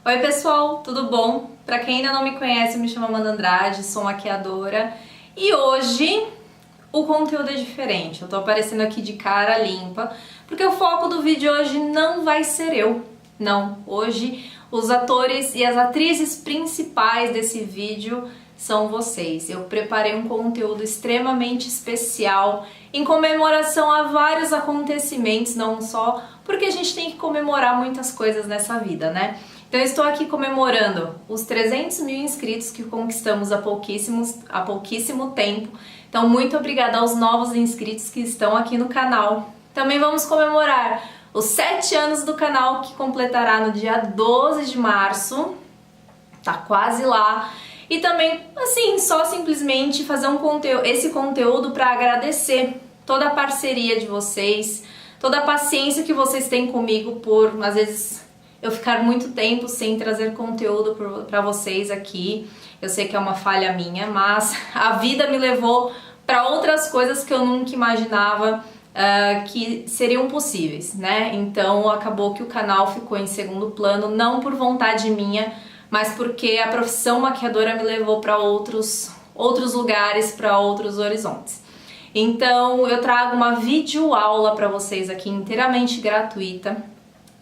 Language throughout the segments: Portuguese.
Oi pessoal, tudo bom? Pra quem ainda não me conhece, eu me chamo Amanda Andrade, sou maquiadora e hoje o conteúdo é diferente. Eu tô aparecendo aqui de cara limpa porque o foco do vídeo hoje não vai ser eu. Não, hoje os atores e as atrizes principais desse vídeo são vocês. Eu preparei um conteúdo extremamente especial em comemoração a vários acontecimentos, não só porque a gente tem que comemorar muitas coisas nessa vida, né? Então eu estou aqui comemorando os 300 mil inscritos que conquistamos há pouquíssimo tempo. Então muito obrigada aos novos inscritos que estão aqui no canal. Também vamos comemorar os 7 anos do canal, que completará no dia 12 de março. Tá quase lá. E também, assim, só simplesmente fazer esse conteúdo para agradecer toda a parceria de vocês, toda a paciência que vocês têm comigo por, às vezes, eu ficar muito tempo sem trazer conteúdo para vocês aqui. Eu sei que é uma falha minha, mas a vida me levou para outras coisas que eu nunca imaginava que seriam possíveis, né? Então acabou que o canal ficou em segundo plano, não por vontade minha, mas porque a profissão maquiadora me levou para outros lugares, para outros horizontes. Então eu trago uma videoaula para vocês aqui inteiramente gratuita,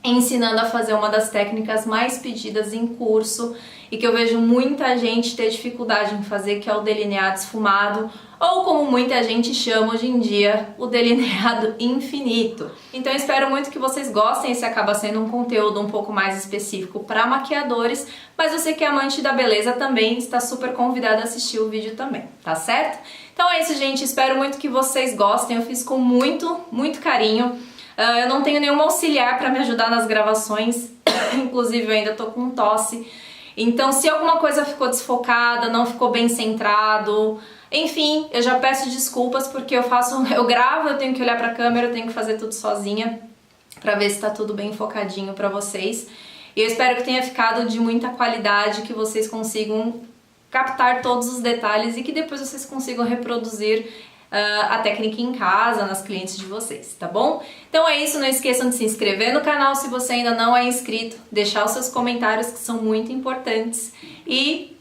ensinando a fazer uma das técnicas mais pedidas em curso e que eu vejo muita gente ter dificuldade em fazer, que é o delineado esfumado, ou como muita gente chama hoje em dia, o delineado infinito. Então eu espero muito que vocês gostem. Esse acaba sendo um conteúdo um pouco mais específico para maquiadores, mas você que é amante da beleza também está super convidado a assistir o vídeo também, tá certo? Então é isso, gente, espero muito que vocês gostem. Eu fiz com muito carinho. Eu não tenho nenhum auxiliar para me ajudar nas gravações, inclusive eu ainda tô com tosse. Então se alguma coisa ficou desfocada, não ficou bem centrado, enfim, eu já peço desculpas porque eu gravo, eu tenho que olhar pra câmera, eu tenho que fazer tudo sozinha pra ver se tá tudo bem focadinho pra vocês. E eu espero que tenha ficado de muita qualidade, que vocês consigam captar todos os detalhes e que depois vocês consigam reproduzir a técnica em casa, nas clientes de vocês, tá bom? Então é isso, não esqueçam de se inscrever no canal se você ainda não é inscrito, deixar os seus comentários que são muito importantes e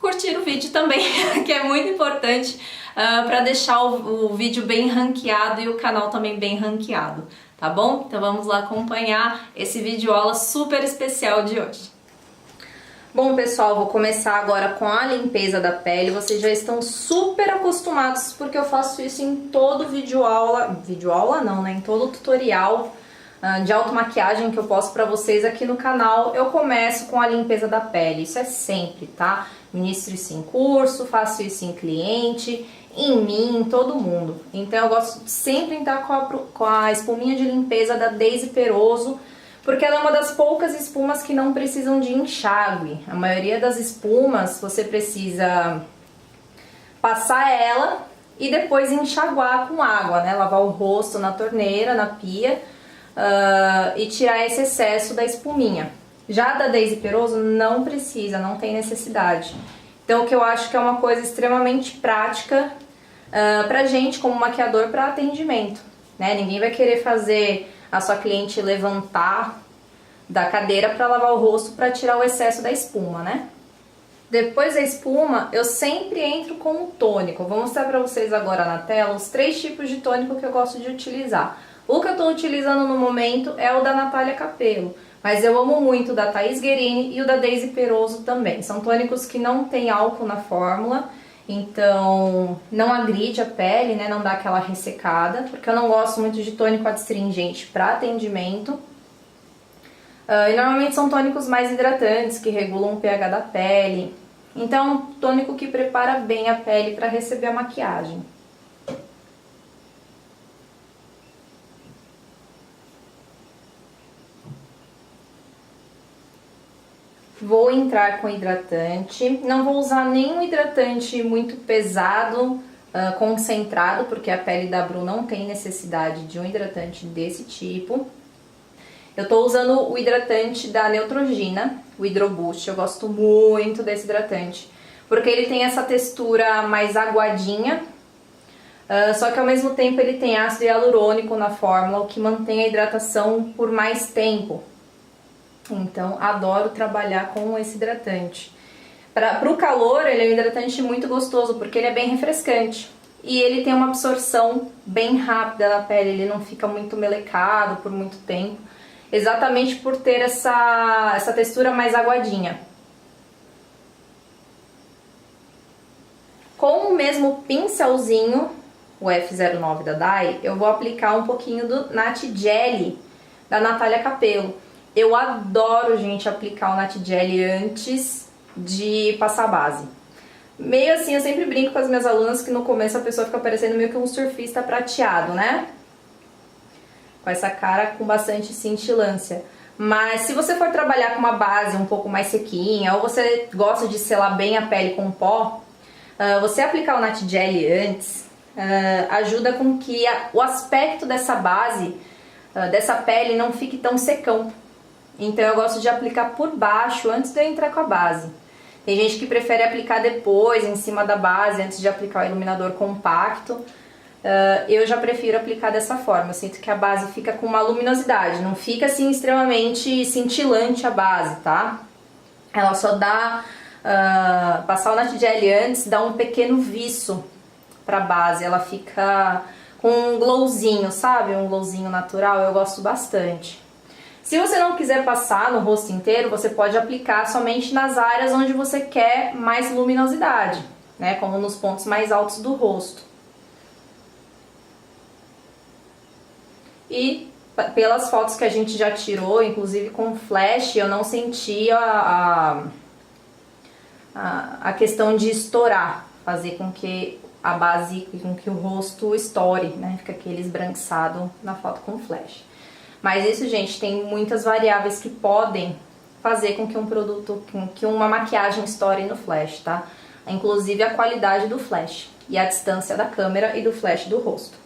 curtir o vídeo também, que é muito importante para deixar o vídeo bem ranqueado e o canal também bem ranqueado, tá bom? Então vamos lá acompanhar esse vídeo aula super especial de hoje. Bom, pessoal, vou começar agora com a limpeza da pele. Vocês já estão super acostumados porque eu faço isso em todo videoaula não, né? Em todo tutorial de automaquiagem que eu posto pra vocês aqui no canal. Eu começo com a limpeza da pele, isso é sempre, tá? Ministro isso em curso, faço isso em cliente, em mim, em todo mundo. Então eu gosto de sempre entrar com a espuminha de limpeza da Daisy Peroso, porque ela é uma das poucas espumas que não precisam de enxágue. A maioria das espumas você precisa passar ela e depois enxaguar com água, né? Lavar o rosto na torneira, na pia, e tirar esse excesso da espuminha. Já da Daisy Peroso não precisa, não tem necessidade. Então o que eu acho que é uma coisa extremamente prática pra gente como maquiador para atendimento, né? Ninguém vai querer fazer a sua cliente levantar da cadeira para lavar o rosto para tirar o excesso da espuma, né? Depois da espuma, eu sempre entro com o tônico. Vou mostrar para vocês agora na tela os 3 tipos de tônico que eu gosto de utilizar. O que eu estou utilizando no momento é o da Natália Capello, mas eu amo muito o da Thaís Guerini e o da Daisy Peroso também. São tônicos que não tem álcool na fórmula, então não agride a pele, né? Não dá aquela ressecada, porque eu não gosto muito de tônico adstringente para atendimento. E normalmente são tônicos mais hidratantes, que regulam o pH da pele. Então, tônico que prepara bem a pele para receber a maquiagem. Vou entrar com hidratante, não vou usar nenhum hidratante muito pesado, concentrado, porque a pele da Bru não tem necessidade de um hidratante desse tipo. Eu tô usando o hidratante da Neutrogena, o Hydroboost. Eu gosto muito desse hidratante, porque ele tem essa textura mais aguadinha, só que ao mesmo tempo ele tem ácido hialurônico na fórmula, o que mantém a hidratação por mais tempo. Então, adoro trabalhar com esse hidratante. Para o calor, ele é um hidratante muito gostoso, porque ele é bem refrescante. E ele tem uma absorção bem rápida na pele, ele não fica muito melecado por muito tempo. Exatamente por ter essa textura mais aguadinha. Com o mesmo pincelzinho, o F09 da Dai, eu vou aplicar um pouquinho do Nat Jelly da Natália Capello. Eu adoro, gente, aplicar o Nat Jelly antes de passar a base. Meio assim, eu sempre brinco com as minhas alunas que no começo a pessoa fica parecendo meio que um surfista prateado, né? Com essa cara com bastante cintilância. Mas se você for trabalhar com uma base um pouco mais sequinha, ou você gosta de selar bem a pele com pó, você aplicar o Nat Jelly antes ajuda com que o aspecto dessa base, dessa pele, não fique tão secão. Então eu gosto de aplicar por baixo antes de eu entrar com a base. Tem gente que prefere aplicar depois, em cima da base, antes de aplicar o iluminador compacto. Eu já prefiro aplicar dessa forma. Eu sinto que a base fica com uma luminosidade, não fica assim extremamente cintilante a base, tá? Ela só dá... passar o Nat Jelly antes dá um pequeno viço pra base. Ela fica com um glowzinho, sabe? Um glowzinho natural, eu gosto bastante. Se você não quiser passar no rosto inteiro, você pode aplicar somente nas áreas onde você quer mais luminosidade, né? Como nos pontos mais altos do rosto. E pelas fotos que a gente já tirou, inclusive com flash, eu não senti a questão de estourar, fazer com que a base, com que o rosto estoure, né? Fica aquele esbranquiçado na foto com flash. Mas isso, gente, tem muitas variáveis que podem fazer com que um produto, com que uma maquiagem estoure no flash, tá? Inclusive a qualidade do flash e a distância da câmera e do flash do rosto.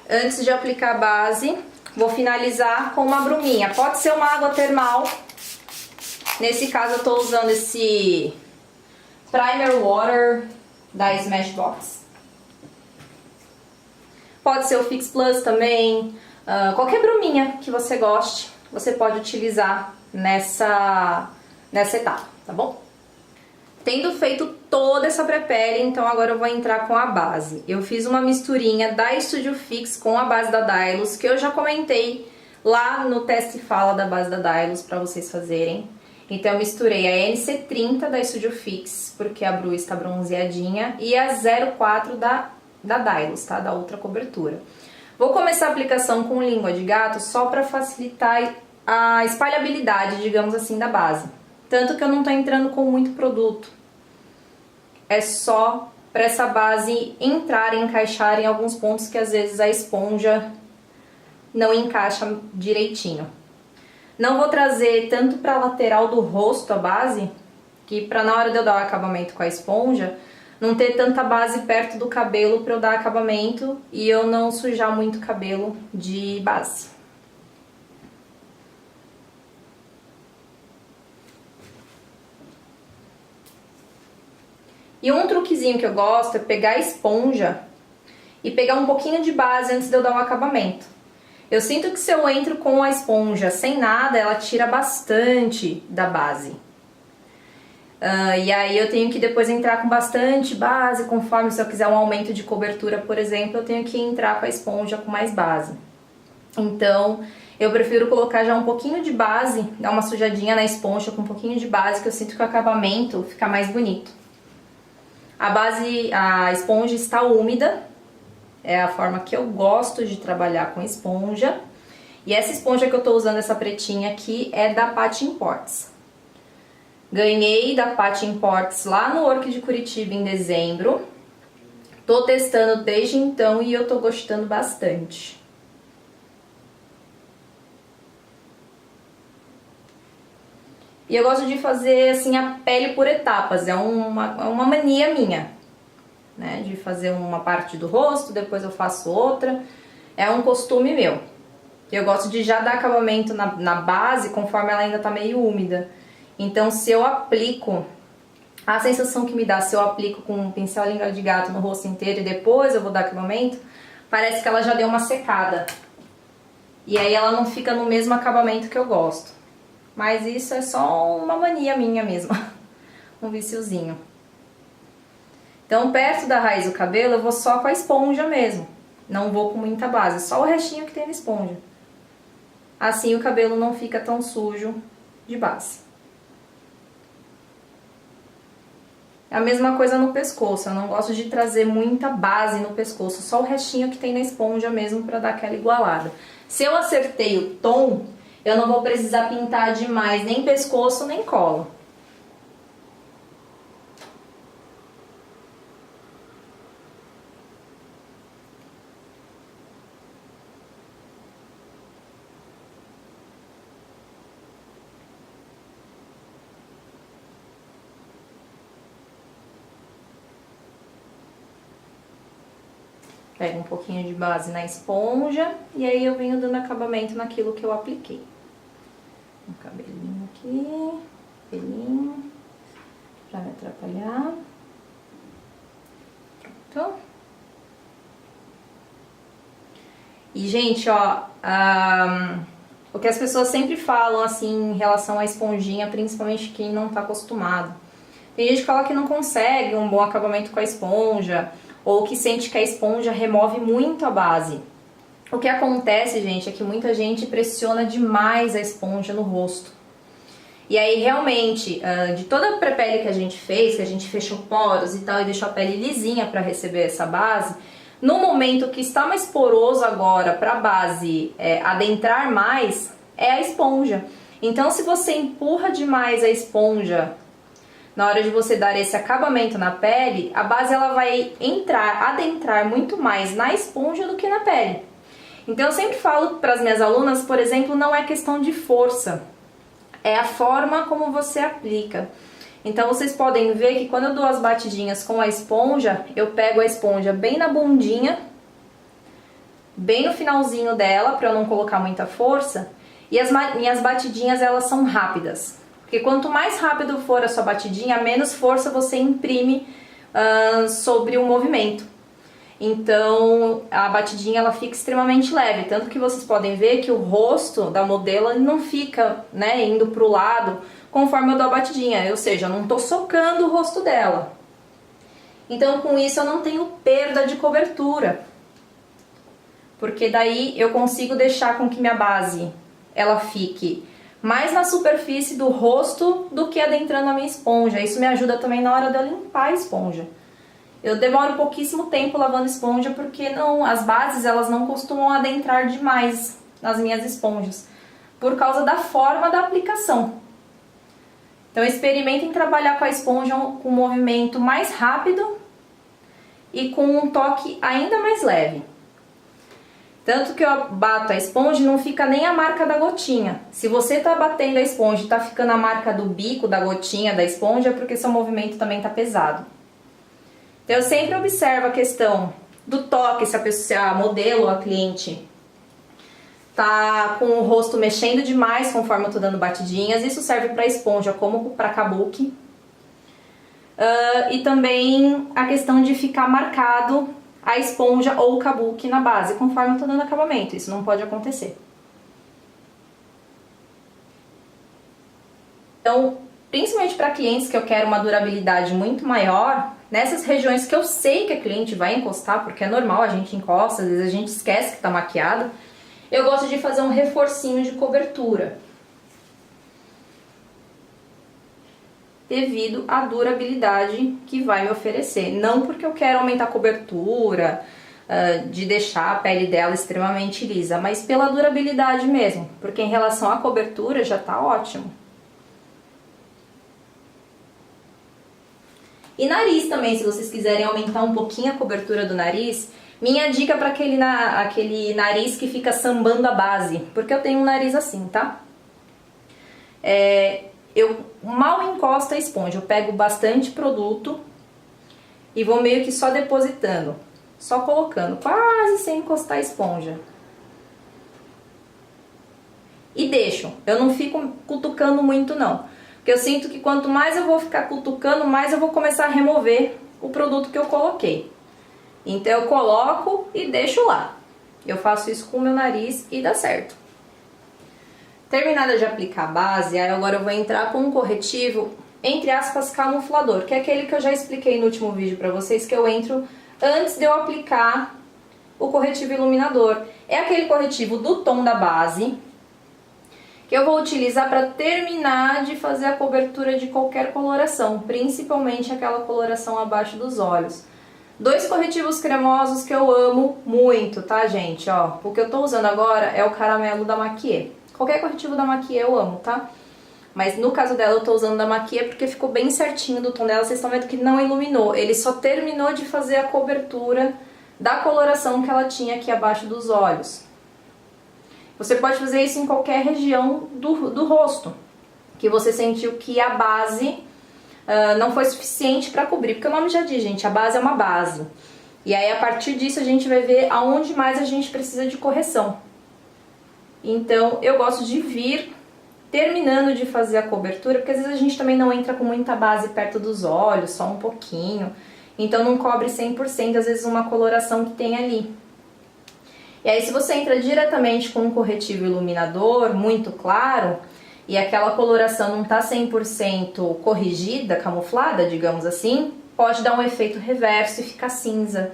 Antes de aplicar a base, vou finalizar com uma bruminha. Pode ser uma água termal. Nesse caso eu tô usando esse Primer Water da Smashbox. Pode ser o Fix Plus também, qualquer bruminha que você goste, você pode utilizar nessa etapa, tá bom? Tendo feito toda essa pré-pele, então agora eu vou entrar com a base. Eu fiz uma misturinha da Studio Fix com a base da Dylos, que eu já comentei lá no teste fala da base da Dylos para vocês fazerem. Então eu misturei a NC30 da Studio Fix, porque a Bru está bronzeadinha, e a 04 da Dylos, tá? Da outra cobertura. Vou começar a aplicação com língua de gato só para facilitar a espalhabilidade, digamos assim, da base. Tanto que eu não tô entrando com muito produto. É só para essa base entrar e encaixar em alguns pontos que às vezes a esponja não encaixa direitinho. Não vou trazer tanto para a lateral do rosto a base, que para na hora de eu dar o acabamento com a esponja, não ter tanta base perto do cabelo para eu dar acabamento e eu não sujar muito o cabelo de base. E um truquezinho que eu gosto é pegar a esponja e pegar um pouquinho de base antes de eu dar o acabamento. Eu sinto que se eu entro com a esponja sem nada, ela tira bastante da base. E aí eu tenho que depois entrar com bastante base, conforme se eu quiser um aumento de cobertura, por exemplo, eu tenho que entrar com a esponja com mais base. Então, eu prefiro colocar já um pouquinho de base, dar uma sujadinha na esponja com um pouquinho de base, que eu sinto que o acabamento fica mais bonito. A esponja está úmida, é a forma que eu gosto de trabalhar com esponja. E essa esponja que eu tô usando, essa pretinha aqui, é da Patty Imports. Ganhei da Patty Imports lá no Work de Curitiba em dezembro. Tô testando desde então e eu tô gostando bastante. E eu gosto de fazer assim a pele por etapas, é uma mania minha, né? De fazer uma parte do rosto, depois eu faço outra, é um costume meu. Eu gosto de já dar acabamento na base conforme ela ainda tá meio úmida. Então se eu aplico, a sensação que me dá se eu aplico com um pincel língua de gato no rosto inteiro e depois eu vou dar acabamento, parece que ela já deu uma secada. E aí ela não fica no mesmo acabamento que eu gosto. Mas isso é só uma mania minha mesmo. Um viciozinho. Então, perto da raiz do cabelo, eu vou só com a esponja mesmo. Não vou com muita base, só o restinho que tem na esponja. Assim o cabelo não fica tão sujo de base. A mesma coisa no pescoço, eu não gosto de trazer muita base no pescoço, só o restinho que tem na esponja mesmo para dar aquela igualada. Se eu acertei o tom, eu não vou precisar pintar demais nem pescoço nem cola. Pego um pouquinho de base na esponja e aí eu venho dando acabamento naquilo que eu apliquei. Um cabelinho aqui, pelinho, pra me atrapalhar. Pronto. E, gente, ó, o que as pessoas sempre falam, assim, em relação à esponjinha, principalmente quem não tá acostumado. Tem gente que fala que não consegue um bom acabamento com a esponja, ou que sente que a esponja remove muito a base. O que acontece, gente, é que muita gente pressiona demais a esponja no rosto. E aí, realmente, de toda a pré-pele que a gente fez, que a gente fechou poros e tal, e deixou a pele lisinha para receber essa base, no momento que está mais poroso agora para a base adentrar mais, é a esponja. Então, se você empurra demais a esponja na hora de você dar esse acabamento na pele, a base ela vai adentrar muito mais na esponja do que na pele. Então eu sempre falo para as minhas alunas, por exemplo, não é questão de força, é a forma como você aplica. Então vocês podem ver que quando eu dou as batidinhas com a esponja, eu pego a esponja bem na bundinha, bem no finalzinho dela, para eu não colocar muita força, e as minhas batidinhas elas são rápidas. Porque quanto mais rápido for a sua batidinha, menos força você imprime sobre o movimento. Então a batidinha ela fica extremamente leve, tanto que vocês podem ver que o rosto da modelo ele não fica, né, indo para o lado conforme eu dou a batidinha, ou seja, eu não estou socando o rosto dela. Então com isso eu não tenho perda de cobertura, porque daí eu consigo deixar com que minha base ela fique mais na superfície do rosto do que adentrando a minha esponja. Isso me ajuda também na hora de eu limpar a esponja. Eu demoro pouquíssimo tempo lavando esponja porque as bases elas não costumam adentrar demais nas minhas esponjas, por causa da forma da aplicação. Então experimentem trabalhar com a esponja com um movimento mais rápido e com um toque ainda mais leve. Tanto que eu bato a esponja e não fica nem a marca da gotinha. Se você tá batendo a esponja e tá ficando a marca do bico da gotinha da esponja, é porque seu movimento também tá pesado. Então eu sempre observo a questão do toque, se a modelo ou a cliente tá com o rosto mexendo demais conforme eu tô dando batidinhas. Isso serve para esponja como para kabuki. E também a questão de ficar marcado a esponja ou o kabuki na base, conforme eu tô dando acabamento. Isso não pode acontecer. Então, principalmente para clientes que eu quero uma durabilidade muito maior, nessas regiões que eu sei que a cliente vai encostar, porque é normal, a gente encosta, às vezes a gente esquece que tá maquiado, eu gosto de fazer um reforcinho de cobertura, devido à durabilidade que vai me oferecer. Não porque eu quero aumentar a cobertura, de deixar a pele dela extremamente lisa, mas pela durabilidade mesmo, porque em relação à cobertura já tá ótimo. E nariz também, se vocês quiserem aumentar um pouquinho a cobertura do nariz, minha dica para aquele nariz que fica sambando a base, porque eu tenho um nariz assim, tá? Eu mal encosto a esponja, eu pego bastante produto e vou meio que só depositando, só colocando, quase sem encostar a esponja. E deixo, eu não fico cutucando muito não, porque eu sinto que quanto mais eu vou ficar cutucando, mais eu vou começar a remover o produto que eu coloquei. Então eu coloco e deixo lá. Eu faço isso com o meu nariz e dá certo. Terminada de aplicar a base, aí agora eu vou entrar com um corretivo, entre aspas, camuflador, que é aquele que eu já expliquei no último vídeo pra vocês, que eu entro antes de eu aplicar o corretivo iluminador. É aquele corretivo do tom da base, que eu vou utilizar para terminar de fazer a cobertura de qualquer coloração, principalmente aquela coloração abaixo dos olhos. Dois corretivos cremosos que eu amo muito, tá, gente? Ó, o que eu tô usando agora é o caramelo da Maquiê. Qualquer corretivo da Maquiê eu amo, tá? Mas no caso dela eu tô usando da Maquiê porque ficou bem certinho do tom dela. Vocês estão vendo que não iluminou, ele só terminou de fazer a cobertura da coloração que ela tinha aqui abaixo dos olhos. Você pode fazer isso em qualquer região do rosto, que você sentiu que a base não foi suficiente para cobrir, porque o nome já diz, gente, a base é uma base. E aí a partir disso a gente vai ver aonde mais a gente precisa de correção. Então eu gosto de vir terminando de fazer a cobertura, porque às vezes a gente também não entra com muita base perto dos olhos, só um pouquinho. Então não cobre 100%, às vezes uma coloração que tem ali. E aí se você entra diretamente com um corretivo iluminador muito claro, e aquela coloração não tá 100% corrigida, camuflada, digamos assim, pode dar um efeito reverso e ficar cinza,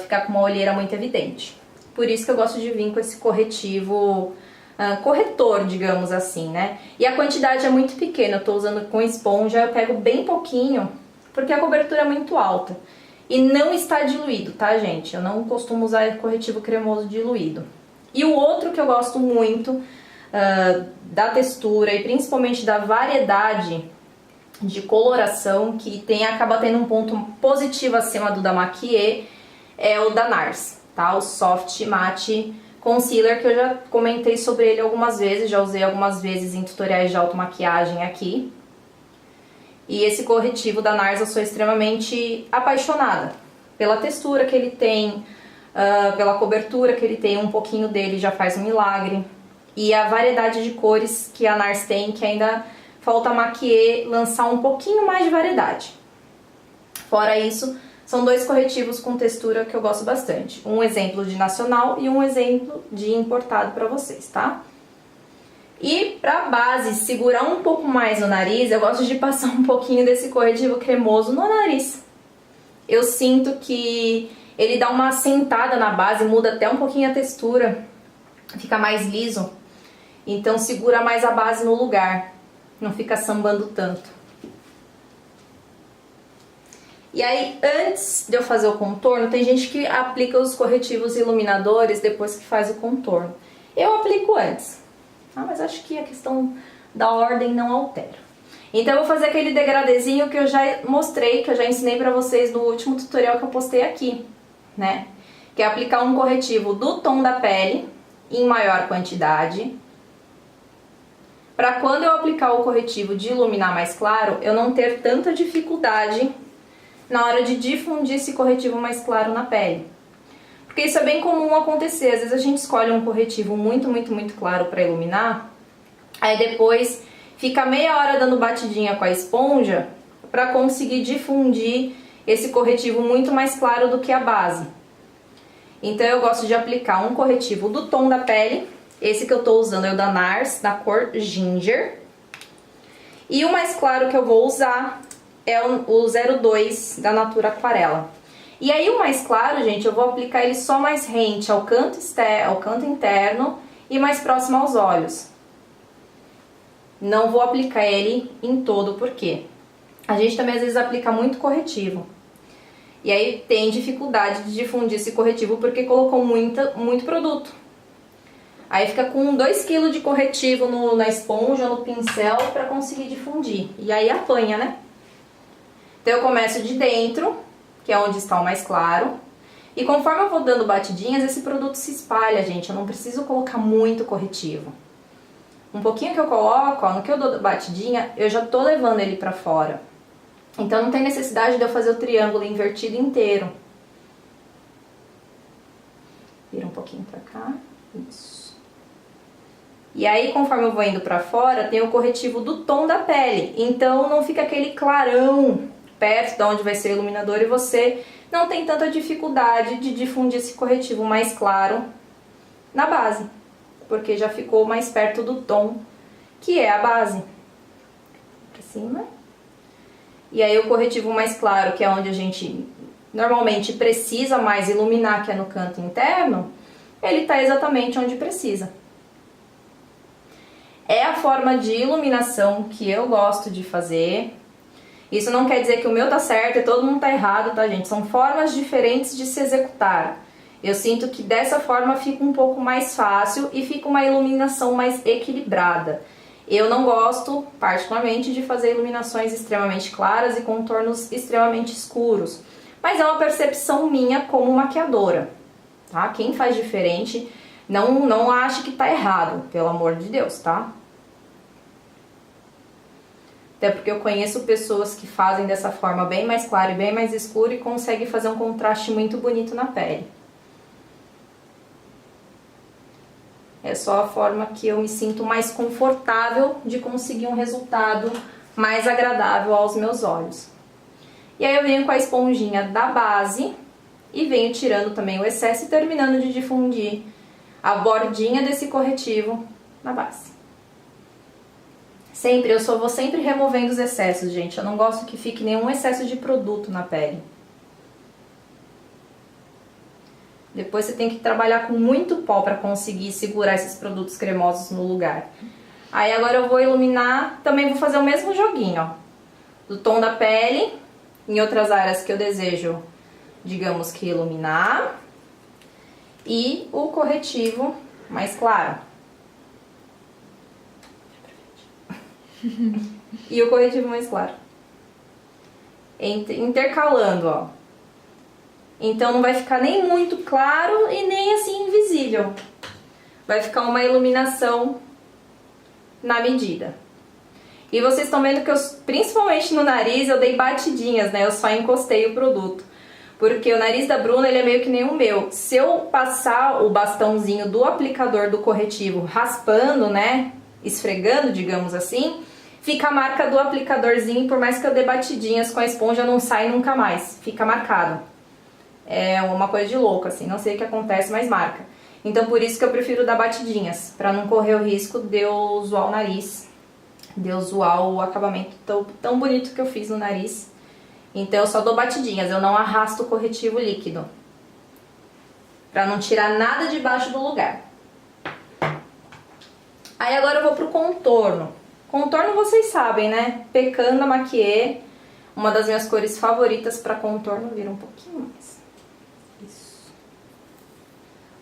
ficar com uma olheira muito evidente. Por isso que eu gosto de vir com esse corretivo corretor, digamos assim, né? E a quantidade é muito pequena, eu tô usando com esponja, eu pego bem pouquinho, porque a cobertura é muito alta. E não está diluído, tá, gente? Eu não costumo usar corretivo cremoso diluído. E o outro que eu gosto muito da textura e principalmente da variedade de coloração, que acaba tendo um ponto positivo acima do da Maquiê, é o da NARS, tá? O Soft Matte Concealer, que eu já comentei sobre ele algumas vezes, já usei algumas vezes em tutoriais de automaquiagem aqui. E esse corretivo da NARS eu sou extremamente apaixonada pela textura que ele tem, pela cobertura que ele tem, um pouquinho dele já faz um milagre. E a variedade de cores que a NARS tem, que ainda falta a Maquiê lançar um pouquinho mais de variedade. Fora isso, são dois corretivos com textura que eu gosto bastante. Um exemplo de nacional e um exemplo de importado para vocês, tá? E pra base segurar um pouco mais no nariz, eu gosto de passar um pouquinho desse corretivo cremoso no nariz. Eu sinto que ele dá uma assentada na base, muda até um pouquinho a textura, fica mais liso. Então segura mais a base no lugar, não fica sambando tanto. E aí, antes de eu fazer o contorno, tem gente que aplica os corretivos iluminadores depois que faz o contorno. Eu aplico antes. Mas acho que a questão da ordem não altera. Então eu vou fazer aquele degradezinho que eu já mostrei, que eu já ensinei pra vocês no último tutorial que eu postei aqui, né? Que é aplicar um corretivo do tom da pele em maior quantidade, pra quando eu aplicar o corretivo de iluminar mais claro, eu não ter tanta dificuldade na hora de difundir esse corretivo mais claro na pele. Porque isso é bem comum acontecer, às vezes a gente escolhe um corretivo muito claro para iluminar, aí depois fica meia hora dando batidinha com a esponja para conseguir difundir esse corretivo muito mais claro do que a base. Então eu gosto de aplicar um corretivo do tom da pele, esse que eu tô usando é o da NARS, da cor Ginger, e o mais claro que eu vou usar é o 02 da Natura Aquarela. E aí o mais claro, gente, eu vou aplicar ele só mais rente ao canto interno e mais próximo aos olhos. Não vou aplicar ele em todo, porque a gente também às vezes aplica muito corretivo. E aí tem dificuldade de difundir esse corretivo porque colocou muito produto. Aí fica com 2 kg de corretivo na esponja, no pincel, para conseguir difundir. E aí apanha, né? Então eu começo de dentro, que é onde está o mais claro. E conforme eu vou dando batidinhas, esse produto se espalha, gente. Eu não preciso colocar muito corretivo. Um pouquinho que eu coloco, ó, no que eu dou batidinha, eu já tô levando ele pra fora. Então não tem necessidade de eu fazer o triângulo invertido inteiro. Vira um pouquinho pra cá. Isso. E aí, conforme eu vou indo pra fora, tem o corretivo do tom da pele. Então não fica aquele clarão perto de onde vai ser o iluminador e você não tem tanta dificuldade de difundir esse corretivo mais claro na base, porque já ficou mais perto do tom que é a base. Pra cima. E aí o corretivo mais claro, que é onde a gente normalmente precisa mais iluminar, que é no canto interno, ele tá exatamente onde precisa. É a forma de iluminação que eu gosto de fazer. Isso não quer dizer que o meu tá certo e todo mundo tá errado, tá, gente? São formas diferentes de se executar. Eu sinto que dessa forma fica um pouco mais fácil e fica uma iluminação mais equilibrada. Eu não gosto, particularmente, de fazer iluminações extremamente claras e contornos extremamente escuros. Mas é uma percepção minha como maquiadora, tá? Quem faz diferente, não ache que tá errado, pelo amor de Deus, tá? Até porque eu conheço pessoas que fazem dessa forma bem mais clara e bem mais escura e conseguem fazer um contraste muito bonito na pele. É só a forma que eu me sinto mais confortável de conseguir um resultado mais agradável aos meus olhos. E aí eu venho com a esponjinha da base e venho tirando também o excesso e terminando de difundir a bordinha desse corretivo na base. Sempre, vou sempre removendo os excessos, gente. Eu não gosto que fique nenhum excesso de produto na pele. Depois você tem que trabalhar com muito pó para conseguir segurar esses produtos cremosos no lugar. Aí agora eu vou iluminar, também vou fazer o mesmo joguinho, ó. Do tom da pele, em outras áreas que eu desejo, digamos que iluminar. E o corretivo mais claro. E o corretivo mais claro. Intercalando, ó. Então não vai ficar nem muito claro e nem assim invisível. Vai ficar uma iluminação na medida. E vocês estão vendo que eu, principalmente no nariz, eu dei batidinhas, né? Eu só encostei o produto. Porque o nariz da Bruna, ele é meio que nem o meu. Se eu passar o bastãozinho do aplicador do corretivo raspando, né? Esfregando, digamos assim, fica a marca do aplicadorzinho, por mais que eu dê batidinhas com a esponja, não sai nunca mais. Fica marcado. É uma coisa de louco, assim, não sei o que acontece, mas marca. Então por isso que eu prefiro dar batidinhas, pra não correr o risco de eu zoar o nariz, de eu zoar o acabamento tão bonito que eu fiz no nariz. Então eu só dou batidinhas, eu não arrasto o corretivo líquido, pra não tirar nada de baixo do lugar. Aí agora eu vou pro contorno. Contorno vocês sabem, né? Pecanda Maquiê, uma das minhas cores favoritas pra contorno, vira um pouquinho mais. Isso.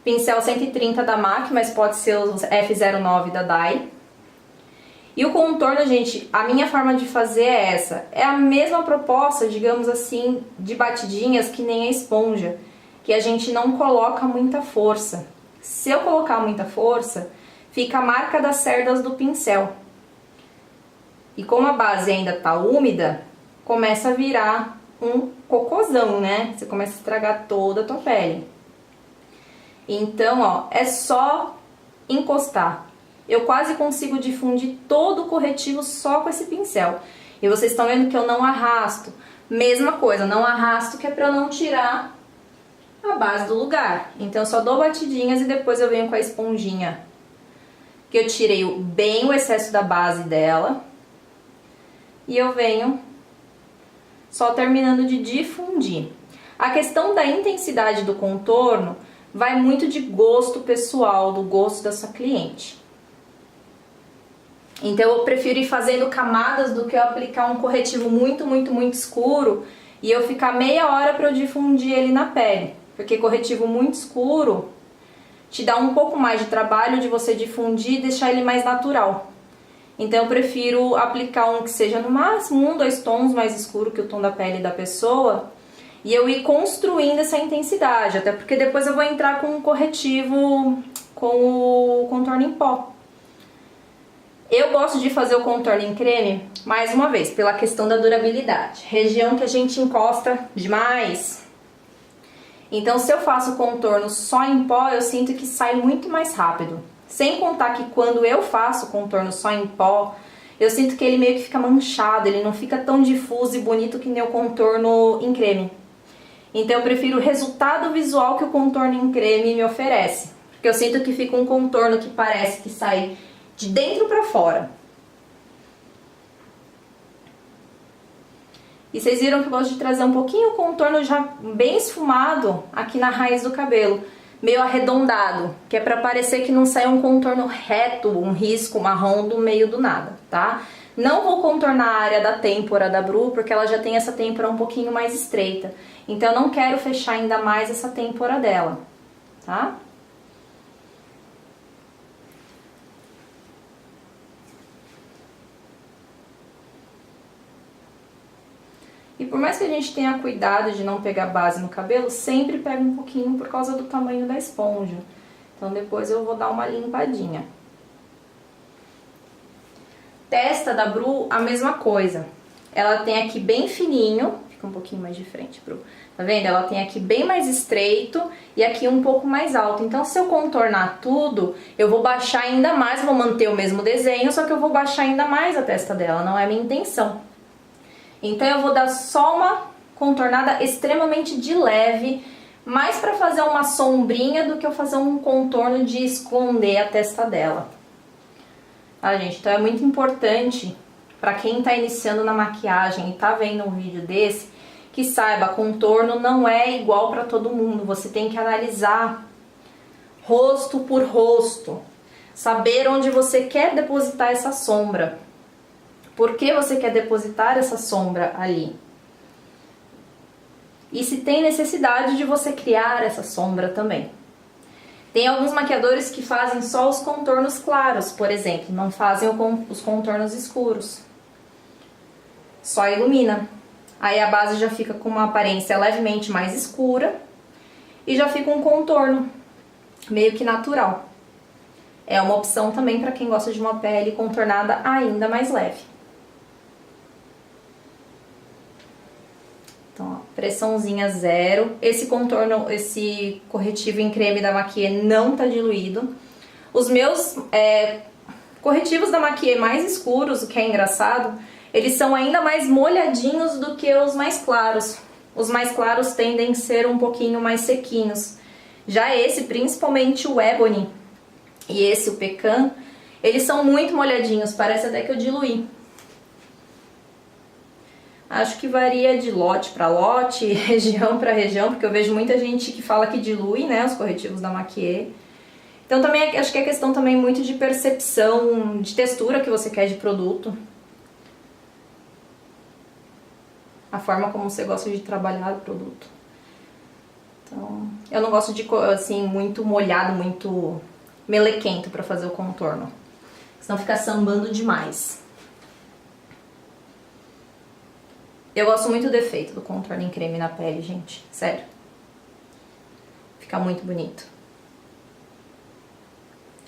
Pincel 130 da MAC, mas pode ser o F09 da Dai. E o contorno, gente, a minha forma de fazer é essa. É a mesma proposta, digamos assim, de batidinhas que nem a esponja, que a gente não coloca muita força. Se eu colocar muita força, fica a marca das cerdas do pincel. E como a base ainda tá úmida, começa a virar um cocôzão, né? Você começa a estragar toda a tua pele. Então, ó, é só encostar. Eu quase consigo difundir todo o corretivo só com esse pincel. E vocês estão vendo que eu não arrasto. Mesma coisa, não arrasto, que é pra eu não tirar a base do lugar. Então eu só dou batidinhas e depois eu venho com a esponjinha, que eu tirei bem o excesso da base dela. E eu venho só terminando de difundir. A questão da intensidade do contorno vai muito de gosto pessoal, do gosto da sua cliente. Então eu prefiro ir fazendo camadas do que eu aplicar um corretivo muito escuro e eu ficar meia hora para eu difundir ele na pele. Porque corretivo muito escuro te dá um pouco mais de trabalho de você difundir e deixar ele mais natural. Então eu prefiro aplicar um que seja no máximo 1, 2 tons mais escuro que o tom da pele da pessoa e eu ir construindo essa intensidade, até porque depois eu vou entrar com um corretivo com o contorno em pó. Eu gosto de fazer o contorno em creme, mais uma vez, pela questão da durabilidade. Região que a gente encosta demais. Então, se eu faço o contorno só em pó, eu sinto que sai muito mais rápido. Sem contar que quando eu faço o contorno só em pó, eu sinto que ele meio que fica manchado, ele não fica tão difuso e bonito que nem o contorno em creme. Então eu prefiro o resultado visual que o contorno em creme me oferece. Porque eu sinto que fica um contorno que parece que sai de dentro pra fora. E vocês viram que eu gosto de trazer um pouquinho o contorno já bem esfumado aqui na raiz do cabelo. Meio arredondado, que é pra parecer que não sai um contorno reto, um risco marrom do meio do nada, tá? Não vou contornar a área da têmpora da Bru, porque ela já tem essa têmpora um pouquinho mais estreita. Então eu não quero fechar ainda mais essa têmpora dela, tá? E por mais que a gente tenha cuidado de não pegar base no cabelo, sempre pega um pouquinho por causa do tamanho da esponja. Então depois eu vou dar uma limpadinha. Testa da Bru, a mesma coisa. Ela tem aqui bem fininho, fica um pouquinho mais de frente, Bru. Tá vendo? Ela tem aqui bem mais estreito e aqui um pouco mais alto. Então se eu contornar tudo, eu vou baixar ainda mais, vou manter o mesmo desenho, só que eu vou baixar ainda mais a testa dela, não é a minha intenção. Então eu vou dar só uma contornada extremamente de leve, mais pra fazer uma sombrinha do que eu fazer um contorno de esconder a testa dela. Tá, gente? Então é muito importante pra quem tá iniciando na maquiagem e tá vendo um vídeo desse, que saiba, contorno não é igual pra todo mundo. Você tem que analisar rosto por rosto, saber onde você quer depositar essa sombra. Por que você quer depositar essa sombra ali? E se tem necessidade de você criar essa sombra também. Tem alguns maquiadores que fazem só os contornos claros, por exemplo, não fazem os contornos escuros. Só ilumina. Aí a base já fica com uma aparência levemente mais escura e já fica um contorno meio que natural. É uma opção também para quem gosta de uma pele contornada ainda mais leve. Então, ó, pressãozinha zero. Esse contorno, esse corretivo em creme da Maquia não tá diluído. Os meus corretivos da Maquia mais escuros, o que é engraçado, eles são ainda mais molhadinhos do que os mais claros. Os mais claros tendem a ser um pouquinho mais sequinhos. Já esse, principalmente o Ebony e esse, o Pecan, eles são muito molhadinhos, parece até que eu diluí. Acho que varia de lote para lote, região para região, porque eu vejo muita gente que fala que dilui, né, os corretivos da Maquia. Então também acho que é questão também muito de percepção, de textura que você quer de produto. A forma como você gosta de trabalhar o produto. Então, eu não gosto de, assim, muito molhado, muito melequento para fazer o contorno. Senão fica sambando demais. Eu gosto muito do efeito do contorno em creme na pele, gente. Sério. Fica muito bonito.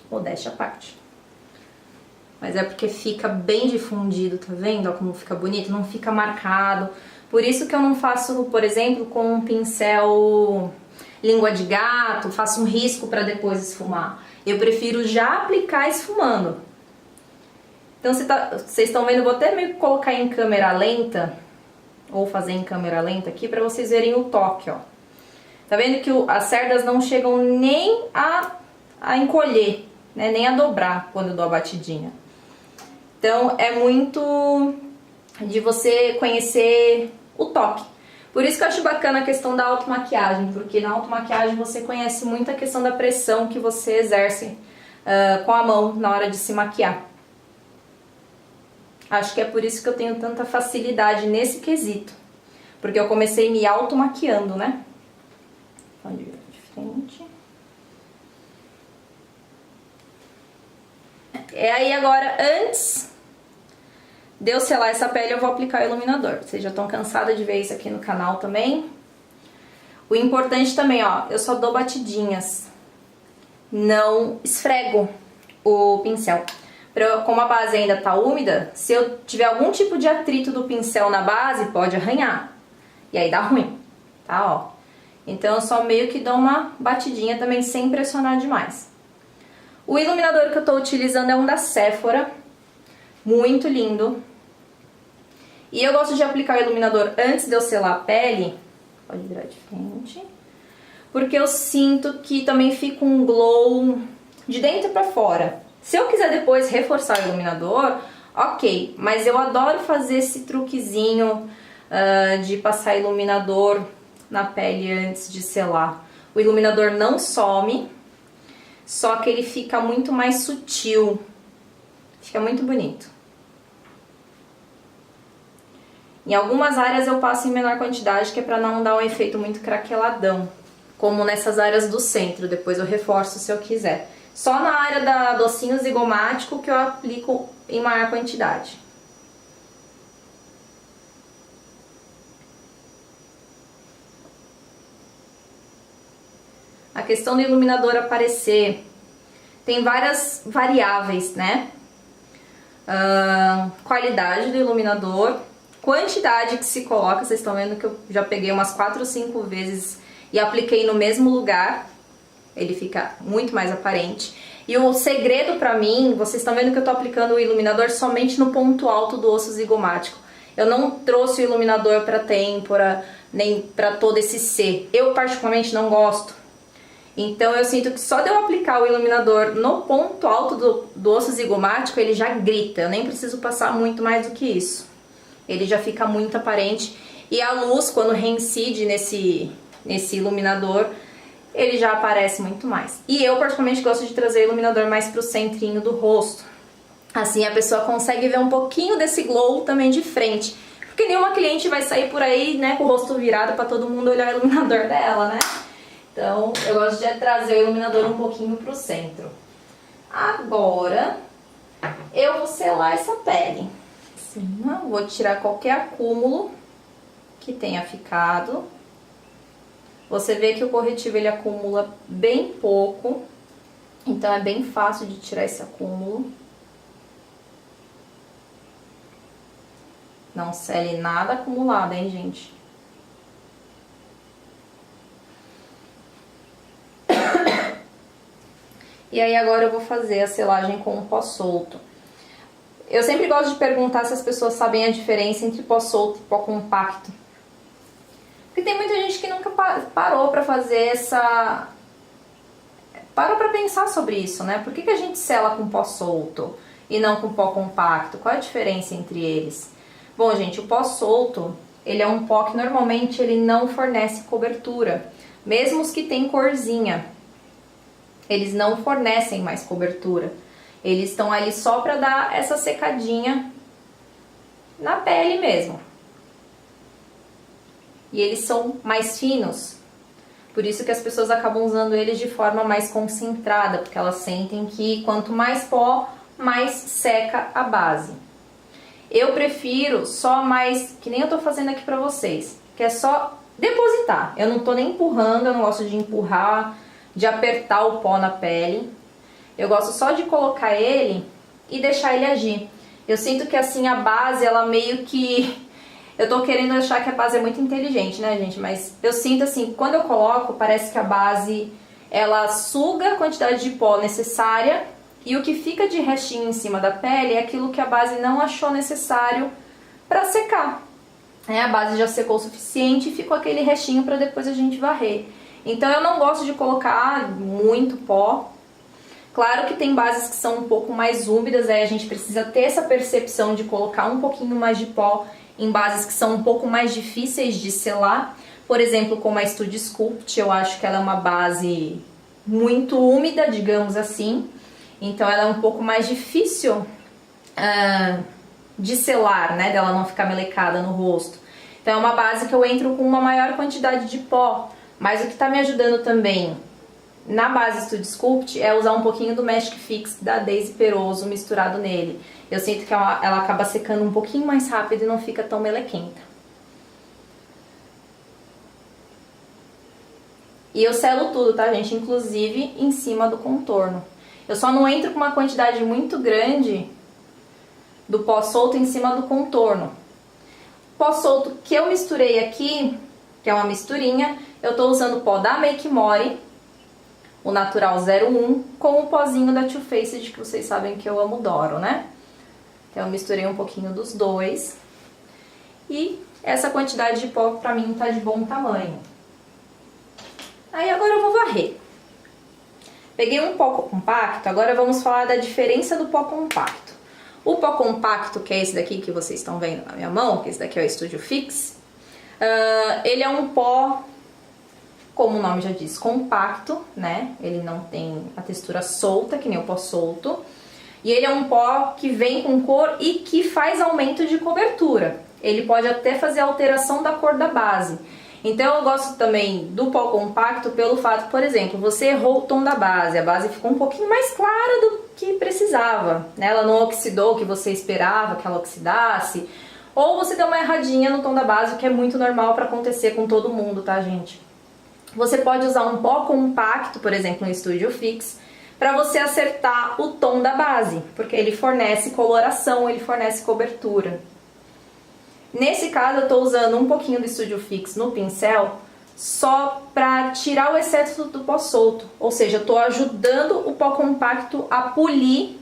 Modéstia à parte. Mas é porque fica bem difundido, tá vendo? Ó, como fica bonito, não fica marcado. Por isso que eu não faço, por exemplo, com um pincel língua de gato, faço um risco pra depois esfumar. Eu prefiro já aplicar esfumando. Então, vocês estão vendo, eu vou até meio que colocar em câmera lenta, ou fazer em câmera lenta aqui, pra vocês verem o toque, ó. Tá vendo que as cerdas não chegam nem a encolher, né? Nem a dobrar quando eu dou a batidinha. Então, é muito de você conhecer o toque. Por isso que eu acho bacana a questão da automaquiagem, porque na automaquiagem você conhece muito a questão da pressão que você exerce com a mão na hora de se maquiar. Acho que é por isso que eu tenho tanta facilidade nesse quesito. Porque eu comecei me automaquiando, né? Pode virar de frente. Aí agora, antes de eu selar essa pele, eu vou aplicar o iluminador. Vocês já estão cansados de ver isso aqui no canal também. O importante também, ó, eu só dou batidinhas. Não esfrego o pincel. Como a base ainda tá úmida, se eu tiver algum tipo de atrito do pincel na base, pode arranhar. E aí dá ruim, tá, ó. Então eu só meio que dou uma batidinha também, sem pressionar demais. O iluminador que eu tô utilizando é um da Sephora. Muito lindo. E eu gosto de aplicar o iluminador antes de eu selar a pele, Pode virar de frente. Porque eu sinto que também fica um glow de dentro pra fora. Se eu quiser depois reforçar o iluminador, ok. Mas eu adoro fazer esse truquezinho de passar iluminador na pele antes de selar. O iluminador não some, só que ele fica muito mais sutil. Fica muito bonito. Em algumas áreas eu passo em menor quantidade, que é pra não dar um efeito muito craqueladão. Como nessas áreas do centro, depois eu reforço se eu quiser. Só na área do ossinho zigomático que eu aplico em maior quantidade. A questão do iluminador aparecer tem várias variáveis, né? Qualidade do iluminador, quantidade que se coloca, vocês estão vendo que eu já peguei umas 4 ou 5 vezes e apliquei no mesmo lugar, ele fica muito mais aparente. E o segredo pra mim, vocês estão vendo que eu tô aplicando o iluminador somente no ponto alto do osso zigomático. Eu não trouxe o iluminador pra têmpora, nem pra todo esse C. Eu particularmente não gosto. Então eu sinto que só de eu aplicar o iluminador no ponto alto do osso zigomático, ele já grita. Eu nem preciso passar muito mais do que isso. Ele já fica muito aparente. E a luz, quando reincide nesse iluminador, ele já aparece muito mais. E eu particularmente gosto de trazer o iluminador mais pro centrinho do rosto. Assim a pessoa consegue ver um pouquinho desse glow também de frente. Porque nenhuma cliente vai sair por aí, né, com o rosto virado pra todo mundo olhar o iluminador dela, né? Então, eu gosto de trazer o iluminador um pouquinho pro centro. Agora, eu vou selar essa pele. Assim, vou tirar qualquer acúmulo que tenha ficado. Você vê que o corretivo ele acumula bem pouco. Então, é bem fácil de tirar esse acúmulo. Não sele nada acumulado, hein, gente? E aí agora eu vou fazer a selagem com o pó solto. Eu sempre gosto de perguntar se as pessoas sabem a diferença entre pó solto e pó compacto. Porque tem muita gente que nunca parou pra fazer parou pra pensar sobre isso, né? Por que a gente sela com pó solto e não com pó compacto? Qual é a diferença entre eles? Bom, gente, o pó solto, ele é um pó que normalmente ele não fornece cobertura. Mesmo os que tem corzinha, eles não fornecem mais cobertura. Eles estão ali só para dar essa secadinha na pele mesmo. E eles são mais finos. Por isso que as pessoas acabam usando eles de forma mais concentrada, porque elas sentem que quanto mais pó, mais seca a base. Eu prefiro só mais, que nem eu tô fazendo aqui pra vocês, que é só depositar. Eu não tô nem empurrando, eu não gosto de empurrar, de apertar o pó na pele. Eu gosto só de colocar ele e deixar ele agir. Eu sinto que assim a base, ela meio que... Eu tô querendo achar que a base é muito inteligente, né, gente? Mas eu sinto assim, quando eu coloco, parece que a base, ela suga a quantidade de pó necessária e o que fica de restinho em cima da pele é aquilo que a base não achou necessário pra secar. A base já secou o suficiente e ficou aquele restinho pra depois a gente varrer. Então eu não gosto de colocar muito pó. Claro que tem bases que são um pouco mais úmidas, aí a gente precisa ter essa percepção de colocar um pouquinho mais de pó em bases que são um pouco mais difíceis de selar. Por exemplo, como a Studio Sculpt, eu acho que ela é uma base muito úmida, digamos assim. Então ela é um pouco mais difícil de selar, né, dela não ficar melecada no rosto. Então é uma base que eu entro com uma maior quantidade de pó. Mas o que está me ajudando também na base Studio Sculpt é usar um pouquinho do Magic Fix da Daisy Peroso misturado nele. Eu sinto que ela acaba secando um pouquinho mais rápido e não fica tão melequenta. E eu selo tudo, tá, gente? Inclusive em cima do contorno. Eu só não entro com uma quantidade muito grande do pó solto em cima do contorno. O pó solto que eu misturei aqui, que é uma misturinha, eu tô usando o pó da Make More, o Natural 01, com o pozinho da Too Faced, que vocês sabem que eu amo, adoro, né? Então eu misturei um pouquinho dos dois e essa quantidade de pó pra mim tá de bom tamanho. Aí agora eu vou varrer. Peguei um pó compacto, agora vamos falar da diferença do pó compacto. O pó compacto, que é esse daqui que vocês estão vendo na minha mão, que esse daqui é o Studio Fix, ele é um pó, como o nome já diz, compacto, né? Ele não tem a textura solta, que nem o pó solto. E ele é um pó que vem com cor e que faz aumento de cobertura. Ele pode até fazer alteração da cor da base. Então eu gosto também do pó compacto pelo fato, por exemplo, você errou o tom da base, a base ficou um pouquinho mais clara do que precisava, né? Ela não oxidou o que você esperava que ela oxidasse, ou você deu uma erradinha no tom da base, o que é muito normal para acontecer com todo mundo, tá, gente? Você pode usar um pó compacto, por exemplo, no Studio Fix, para você acertar o tom da base, porque ele fornece coloração, ele fornece cobertura. Nesse caso eu estou usando um pouquinho do Studio Fix no pincel, só para tirar o excesso do pó solto, ou seja, eu estou ajudando o pó compacto a polir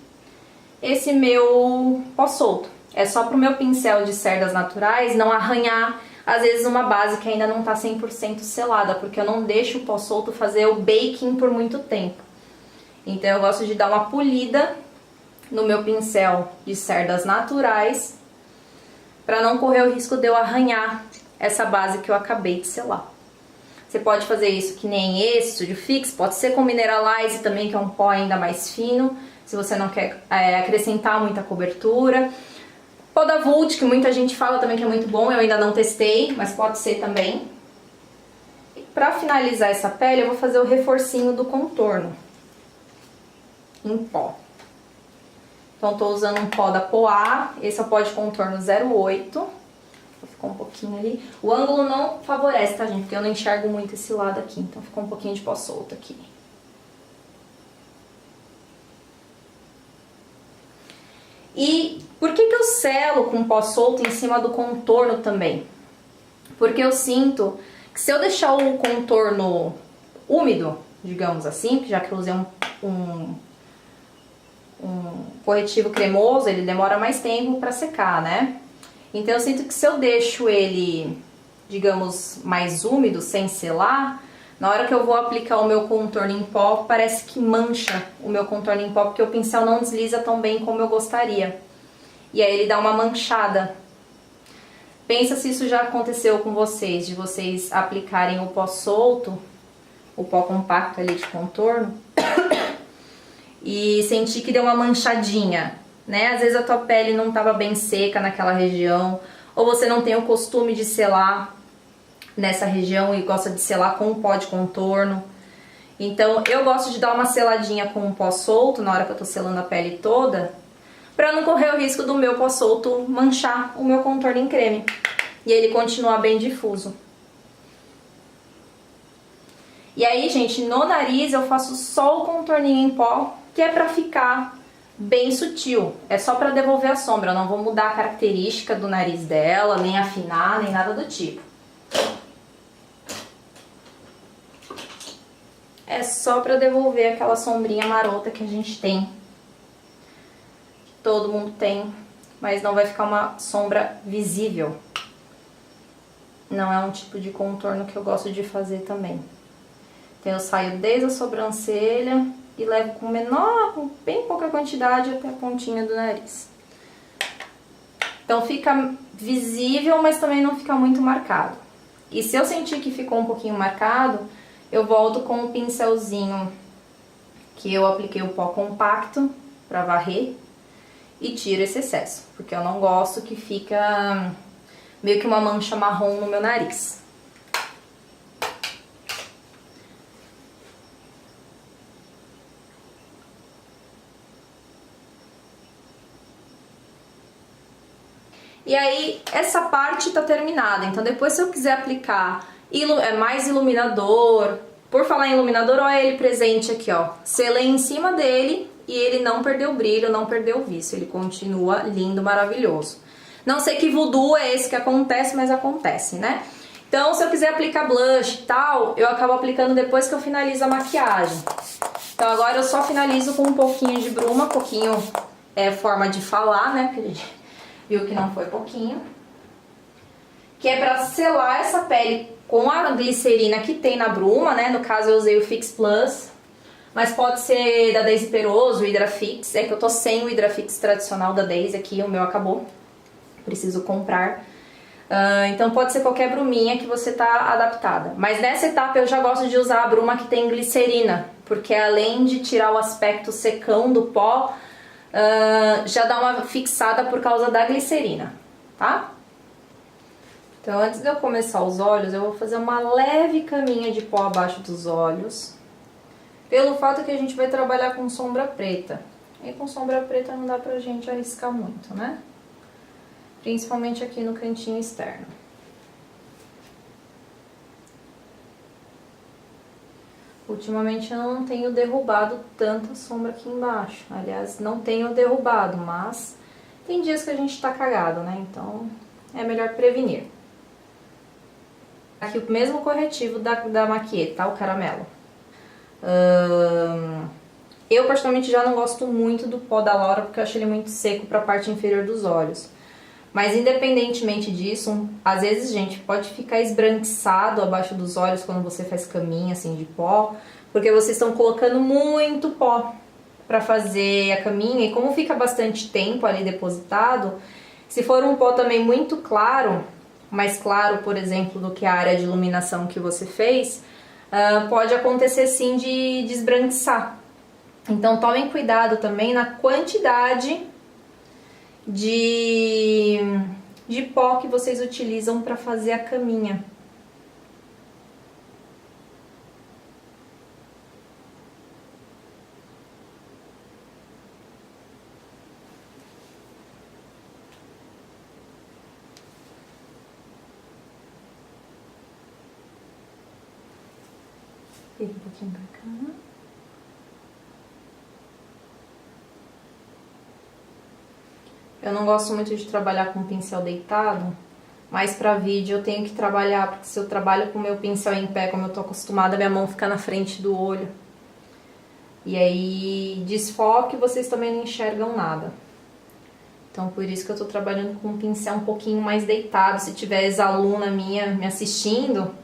esse meu pó solto. É só para o meu pincel de cerdas naturais não arranhar, às vezes, uma base que ainda não está 100% selada, porque eu não deixo o pó solto fazer o baking por muito tempo. Então eu gosto de dar uma polida no meu pincel de cerdas naturais para não correr o risco de eu arranhar essa base que eu acabei de selar. Você pode fazer isso que nem esse Studio Fix, pode ser com Mineralize também, que é um pó ainda mais fino, se você não quer acrescentar muita cobertura. Pó da Vult, que muita gente fala também que é muito bom, eu ainda não testei, mas pode ser também. Para finalizar essa pele, eu vou fazer o reforcinho do contorno em pó. Então, estou usando um pó da Poá, esse é o pó de contorno 08. Ficou um pouquinho ali. O ângulo não favorece, tá, gente? Porque eu não enxergo muito esse lado aqui, então ficou um pouquinho de pó solto aqui. E por que eu selo com pó solto em cima do contorno também? Porque eu sinto que se eu deixar o contorno úmido, digamos assim, já que eu usei um corretivo cremoso, ele demora mais tempo para secar, né? Então eu sinto que se eu deixo ele, digamos, mais úmido, sem selar, na hora que eu vou aplicar o meu contorno em pó, parece que mancha o meu contorno em pó, porque o pincel não desliza tão bem como eu gostaria. E aí ele dá uma manchada. Pensa se isso já aconteceu com vocês, de vocês aplicarem o pó solto, o pó compacto ali de contorno, e sentir que deu uma manchadinha, né? Às vezes a tua pele não estava bem seca naquela região, ou você não tem o costume de selar nessa região e gosta de selar com o pó de contorno. Então eu gosto de dar uma seladinha com o pó solto na hora que eu tô selando a pele toda, para não correr o risco do meu pó solto manchar o meu contorno em creme e ele continuar bem difuso. E aí, gente, no nariz eu faço só o contorninho em pó, que é pra ficar bem sutil. É só pra devolver a sombra, eu não vou mudar a característica do nariz dela, nem afinar, nem nada do tipo. É só pra devolver aquela sombrinha marota que a gente tem. Todo mundo tem, mas não vai ficar uma sombra visível. Não é um tipo de contorno que eu gosto de fazer também. Então eu saio desde a sobrancelha e levo com bem pouca quantidade até a pontinha do nariz. Então fica visível, mas também não fica muito marcado. E se eu sentir que ficou um pouquinho marcado, eu volto com o pincelzinho que eu apliquei o pó compacto para varrer e tiro esse excesso, porque eu não gosto que fica meio que uma mancha marrom no meu nariz. E aí, essa parte tá terminada. Então, depois, se eu quiser aplicar mais iluminador... Por falar em iluminador, olha ele presente aqui, ó. Selei em cima dele e ele não perdeu brilho, não perdeu vício. Ele continua lindo, maravilhoso. Não sei que voodoo é esse que acontece, mas acontece, né? Então, se eu quiser aplicar blush e tal, eu acabo aplicando depois que eu finalizo a maquiagem. Então, agora eu só finalizo com um pouquinho de bruma, pouquinho é forma de falar, né? Porque a gente viu que não foi pouquinho. que é pra selar essa pele com a glicerina que tem na bruma, né? No caso eu usei o Fix Plus, mas pode ser da Daisy Peroso, o Hidrafix. É que eu tô sem o Hidrafix tradicional da Daisy aqui, o meu acabou. Preciso comprar. Então pode ser qualquer bruminha que você tá adaptada. Mas nessa etapa eu já gosto de usar a bruma que tem glicerina, porque além de tirar o aspecto secão do pó, já dá uma fixada por causa da glicerina, tá? Então antes de eu começar os olhos, eu vou fazer uma leve caminha de pó abaixo dos olhos, pelo fato que a gente vai trabalhar com sombra preta. E com sombra preta não dá pra gente arriscar muito, né? Principalmente aqui no cantinho externo. Ultimamente eu não tenho derrubado tanta sombra aqui embaixo. Aliás, não tenho derrubado, mas tem dias que a gente tá cagado, né? Então é melhor prevenir. Aqui o mesmo corretivo da Maquiet, tá? O caramelo. Eu particularmente já não gosto muito do pó da Laura porque eu acho ele muito seco pra parte inferior dos olhos. Mas independentemente disso, às vezes, gente, pode ficar esbranquiçado abaixo dos olhos quando você faz caminha assim de pó, porque vocês estão colocando muito pó pra fazer a caminha, e como fica bastante tempo ali depositado, se for um pó também muito claro, mais claro, por exemplo, do que a área de iluminação que você fez, pode acontecer sim de esbranquiçar. Então tomem cuidado também na quantidade de pó que vocês utilizam para fazer a caminha. Vira um pouquinho pra cá. Eu não gosto muito de trabalhar com pincel deitado, mas pra vídeo eu tenho que trabalhar, porque se eu trabalho com o meu pincel em pé, como eu tô acostumada, minha mão fica na frente do olho. E aí desfoca e vocês também não enxergam nada. Então por isso que eu tô trabalhando com um pincel um pouquinho mais deitado. Se tiver ex-aluna minha me assistindo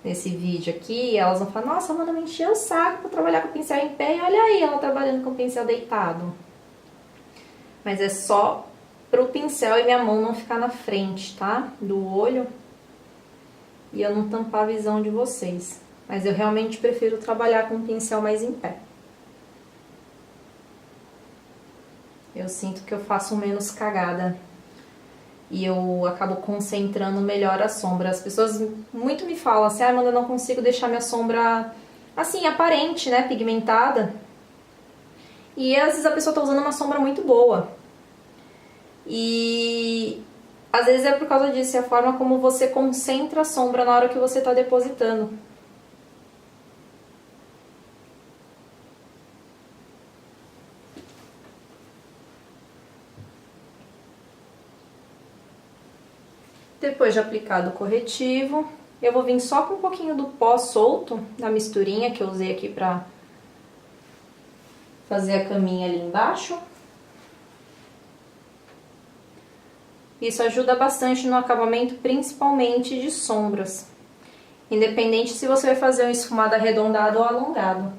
nesse vídeo aqui, elas vão falar: nossa, Amanda, me encheu o saco pra trabalhar com o pincel em pé, e olha aí ela trabalhando com o pincel deitado. Mas é só pro pincel e minha mão não ficar na frente, tá? Do olho. E eu não tampar a visão de vocês. Mas eu realmente prefiro trabalhar com o pincel mais em pé. Eu sinto que eu faço menos cagada. E eu acabo concentrando melhor a sombra. As pessoas muito me falam assim: ah, Amanda, eu não consigo deixar minha sombra assim, aparente, né? Pigmentada. E às vezes a pessoa tá usando uma sombra muito boa. E às vezes é por causa disso, é a forma como você concentra a sombra na hora que você tá depositando. Depois de aplicado o corretivo, eu vou vir só com um pouquinho do pó solto da misturinha que eu usei aqui pra fazer a caminha ali embaixo. Isso ajuda bastante no acabamento, principalmente de sombras. Independente se você vai fazer um esfumado arredondado ou alongado.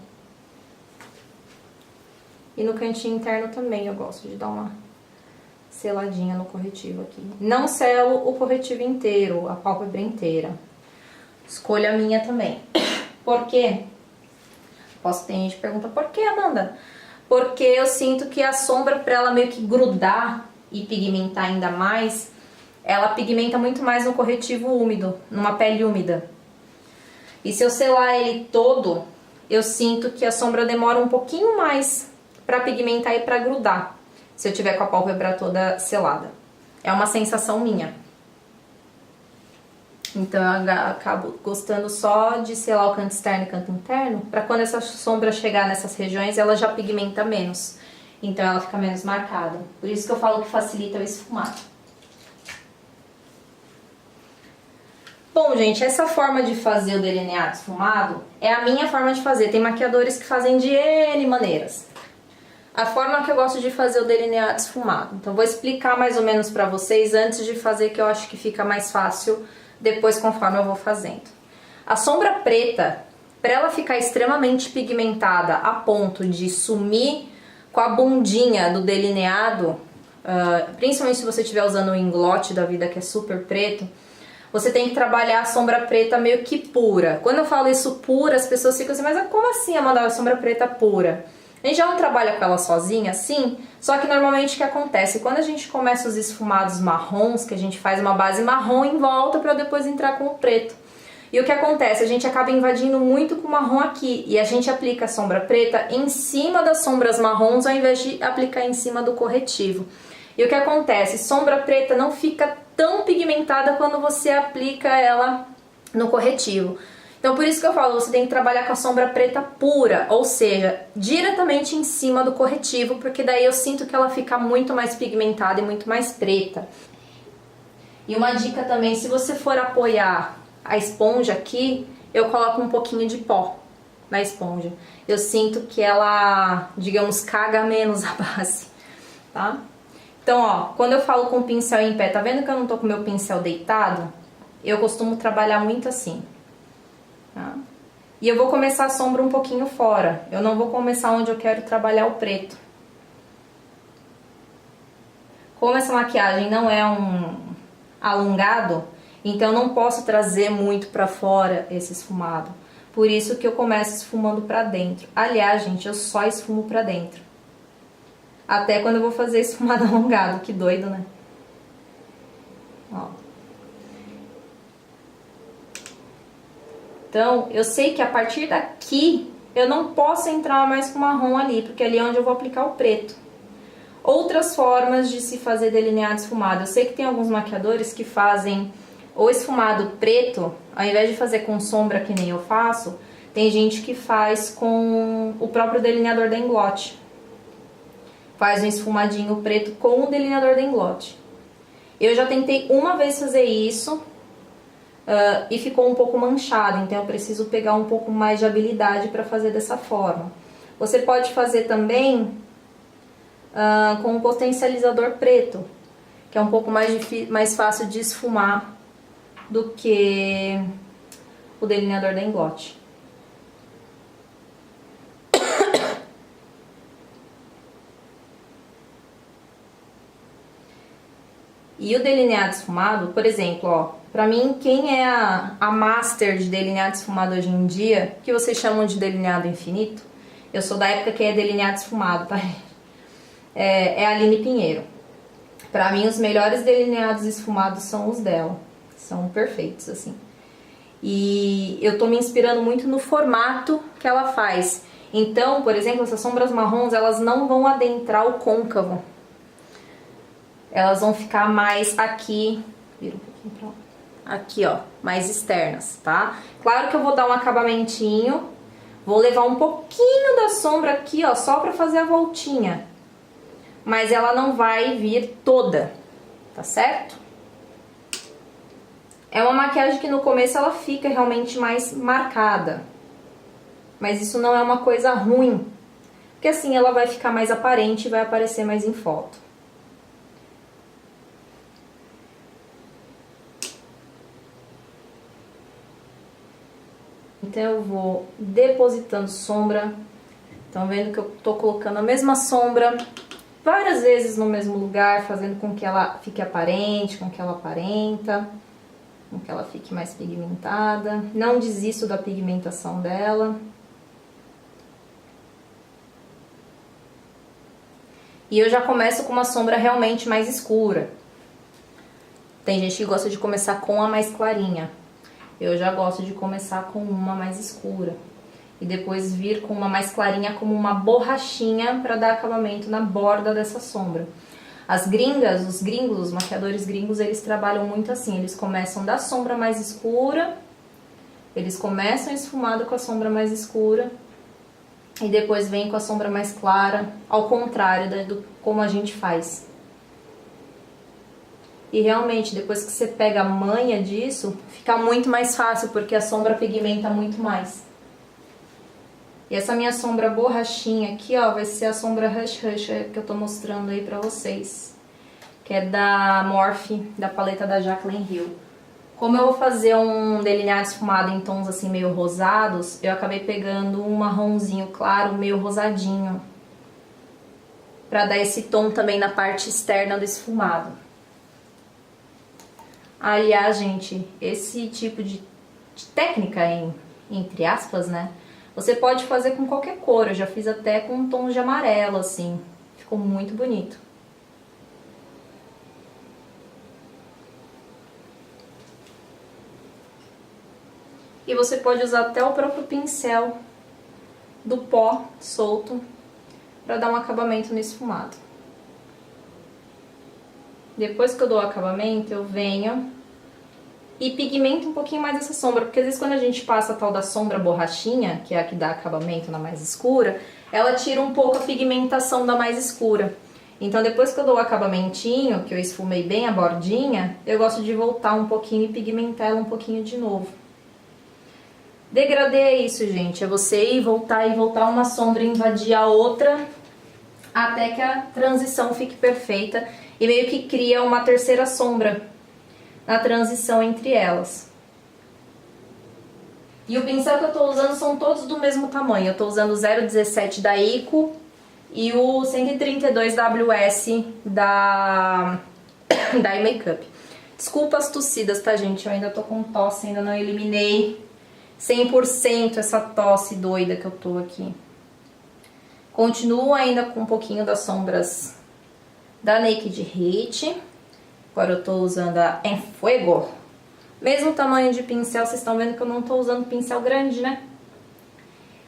E no cantinho interno também eu gosto de dar uma seladinha no corretivo aqui. Não selo o corretivo inteiro, a pálpebra inteira. Escolha minha também. Por quê? Ter gente que pergunta: por que, Amanda? Porque eu sinto que a sombra, pra ela meio que grudar e pigmentar ainda mais, ela pigmenta muito mais no corretivo úmido, numa pele úmida. E se eu selar ele todo, eu sinto que a sombra demora um pouquinho mais pra pigmentar e pra grudar, se eu tiver com a pálpebra toda selada. É uma sensação minha. Então eu acabo gostando só de selar o canto externo e canto interno, pra quando essa sombra chegar nessas regiões, ela já pigmenta menos. Então ela fica menos marcada. Por isso que eu falo que facilita o esfumado. Bom, gente, essa forma de fazer o delineado esfumado é a minha forma de fazer. Tem maquiadores que fazem de N maneiras. a forma que eu gosto de fazer o delineado esfumado. Então vou explicar mais ou menos pra vocês antes de fazer, que eu acho que fica mais fácil depois conforme eu vou fazendo. A sombra preta, para ela ficar extremamente pigmentada a ponto de sumir com a bundinha do delineado, principalmente se você estiver usando o englot da vida que é super preto, você tem que trabalhar a sombra preta meio que pura. Quando eu falo isso pura, as pessoas ficam assim, mas como assim, Amanda, a sombra preta pura? A gente já não trabalha com ela sozinha, sim, só que normalmente o que acontece? Quando a gente começa os esfumados marrons, que a gente faz uma base marrom em volta para depois entrar com o preto. E o que acontece? A gente acaba invadindo muito com o marrom aqui, e a gente aplica a sombra preta em cima das sombras marrons ao invés de aplicar em cima do corretivo. E o que acontece? Sombra preta não fica tão pigmentada quando você aplica ela no corretivo. Então por isso que eu falo, você tem que trabalhar com a sombra preta pura, ou seja, diretamente em cima do corretivo, porque daí eu sinto que ela fica muito mais pigmentada e muito mais preta. E uma dica também, se você for apoiar a esponja aqui, eu coloco um pouquinho de pó na esponja. Eu sinto que ela, digamos, caga menos a base, tá? Então, ó, quando eu falo com o pincel em pé, tá vendo que eu não tô com o meu pincel deitado? Eu costumo trabalhar muito assim, tá? E eu vou começar a sombra um pouquinho fora. Eu não vou começar onde eu quero trabalhar o preto. Como essa maquiagem não é um alongado, então eu não posso trazer muito pra fora esse esfumado. Por isso que eu começo esfumando pra dentro. Aliás, gente, eu só esfumo pra dentro. Até quando eu vou fazer esfumado alongado, que doido, né? Ó. Então, eu sei que a partir daqui, eu não posso entrar mais com marrom ali, porque ali é onde eu vou aplicar o preto. Outras formas de se fazer delineado esfumado. Eu sei que tem alguns maquiadores que fazem o esfumado preto, ao invés de fazer com sombra que nem eu faço, tem gente que faz com o próprio delineador da Inglot. Faz um esfumadinho preto com o delineador da Inglot. Eu já tentei uma vez fazer isso e ficou um pouco manchado, então eu preciso pegar um pouco mais de habilidade para fazer dessa forma. Você pode fazer também com um potencializador preto, que é um pouco mais fácil de esfumar do que o delineador da Inglot. E o delineado esfumado, por exemplo, ó, pra mim, quem é a master de delineado esfumado hoje em dia, que vocês chamam de delineado infinito, eu sou da época que é delineado esfumado, tá? É a Aline Pinheiro. Pra mim, os melhores delineados esfumados são os dela. São perfeitos, assim. E eu tô me inspirando muito no formato que ela faz. Então, por exemplo, essas sombras marrons, elas não vão adentrar o côncavo. Elas vão ficar mais aqui, vira um pouquinho pra lá, aqui ó, mais externas, tá? Claro que eu vou dar um acabamentinho, vou levar um pouquinho da sombra aqui ó, só pra fazer a voltinha. Mas ela não vai vir toda, tá certo? É uma maquiagem que no começo ela fica realmente mais marcada. Mas isso não é uma coisa ruim, porque assim ela vai ficar mais aparente e vai aparecer mais em foto. Então eu vou depositando sombra. Estão vendo que eu tô colocando a mesma sombra várias vezes no mesmo lugar, fazendo com que ela fique aparente, com que ela aparenta, com que ela fique mais pigmentada. Não desisto da pigmentação dela. E eu já começo com uma sombra realmente mais escura. Tem gente que gosta de começar com a mais clarinha. Eu já gosto de começar com uma mais escura. E depois vir com uma mais clarinha como uma borrachinha para dar acabamento na borda dessa sombra. As gringas, os gringos, os maquiadores gringos, eles trabalham muito assim. Eles começam da sombra mais escura, eles começam esfumado com a sombra mais escura e depois vem com a sombra mais clara, ao contrário do como a gente faz. E realmente, depois que você pega a manha disso, fica muito mais fácil, porque a sombra pigmenta muito mais. E essa minha sombra borrachinha aqui, ó, vai ser a sombra Hush Hush que eu tô mostrando aí pra vocês. Que é da Morphe, da paleta da Jaclyn Hill. Como eu vou fazer um delineado esfumado em tons assim meio rosados, eu acabei pegando um marronzinho claro, meio rosadinho. Pra dar esse tom também na parte externa do esfumado. Aliás, gente, esse tipo de técnica, entre aspas, né? Você pode fazer com qualquer cor, eu já fiz até com um tom de amarelo, assim. Ficou muito bonito. E você pode usar até o próprio pincel do pó solto para dar um acabamento no esfumado. Depois que eu dou o acabamento, eu venho e pigmento um pouquinho mais essa sombra, porque às vezes quando a gente passa a tal da sombra borrachinha, que é a que dá acabamento na mais escura, ela tira um pouco a pigmentação da mais escura. Então depois que eu dou o acabamentinho, que eu esfumei bem a bordinha, eu gosto de voltar um pouquinho e pigmentar ela um pouquinho de novo. Degradê é isso, gente, é você ir voltar uma sombra invadir a outra, até que a transição fique perfeita e meio que cria uma terceira sombra na transição entre elas. E o pincel que eu tô usando são todos do mesmo tamanho. Eu tô usando o 017 da Ico e o 132 WS da iMakeup. Desculpa as tossidas, tá, gente? Eu ainda tô com tosse, ainda não eliminei 100% essa tosse doida que eu tô aqui. Continuo ainda com um pouquinho das sombras da Naked Heat. Agora eu tô usando a Enfuego. Mesmo tamanho de pincel, vocês estão vendo que eu não tô usando pincel grande, né?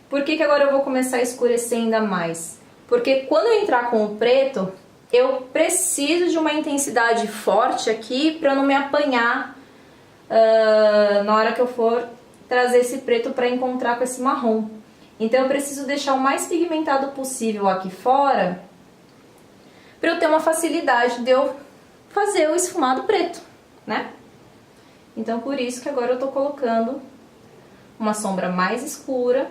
Por que que agora eu vou começar a escurecer ainda mais? Porque quando eu entrar com o preto, eu preciso de uma intensidade forte aqui pra não me apanhar na hora que eu for trazer esse preto pra encontrar com esse marrom. Então eu preciso deixar o mais pigmentado possível aqui fora pra eu ter uma facilidade de eu fazer o esfumado preto, né? Então por isso que agora eu tô colocando uma sombra mais escura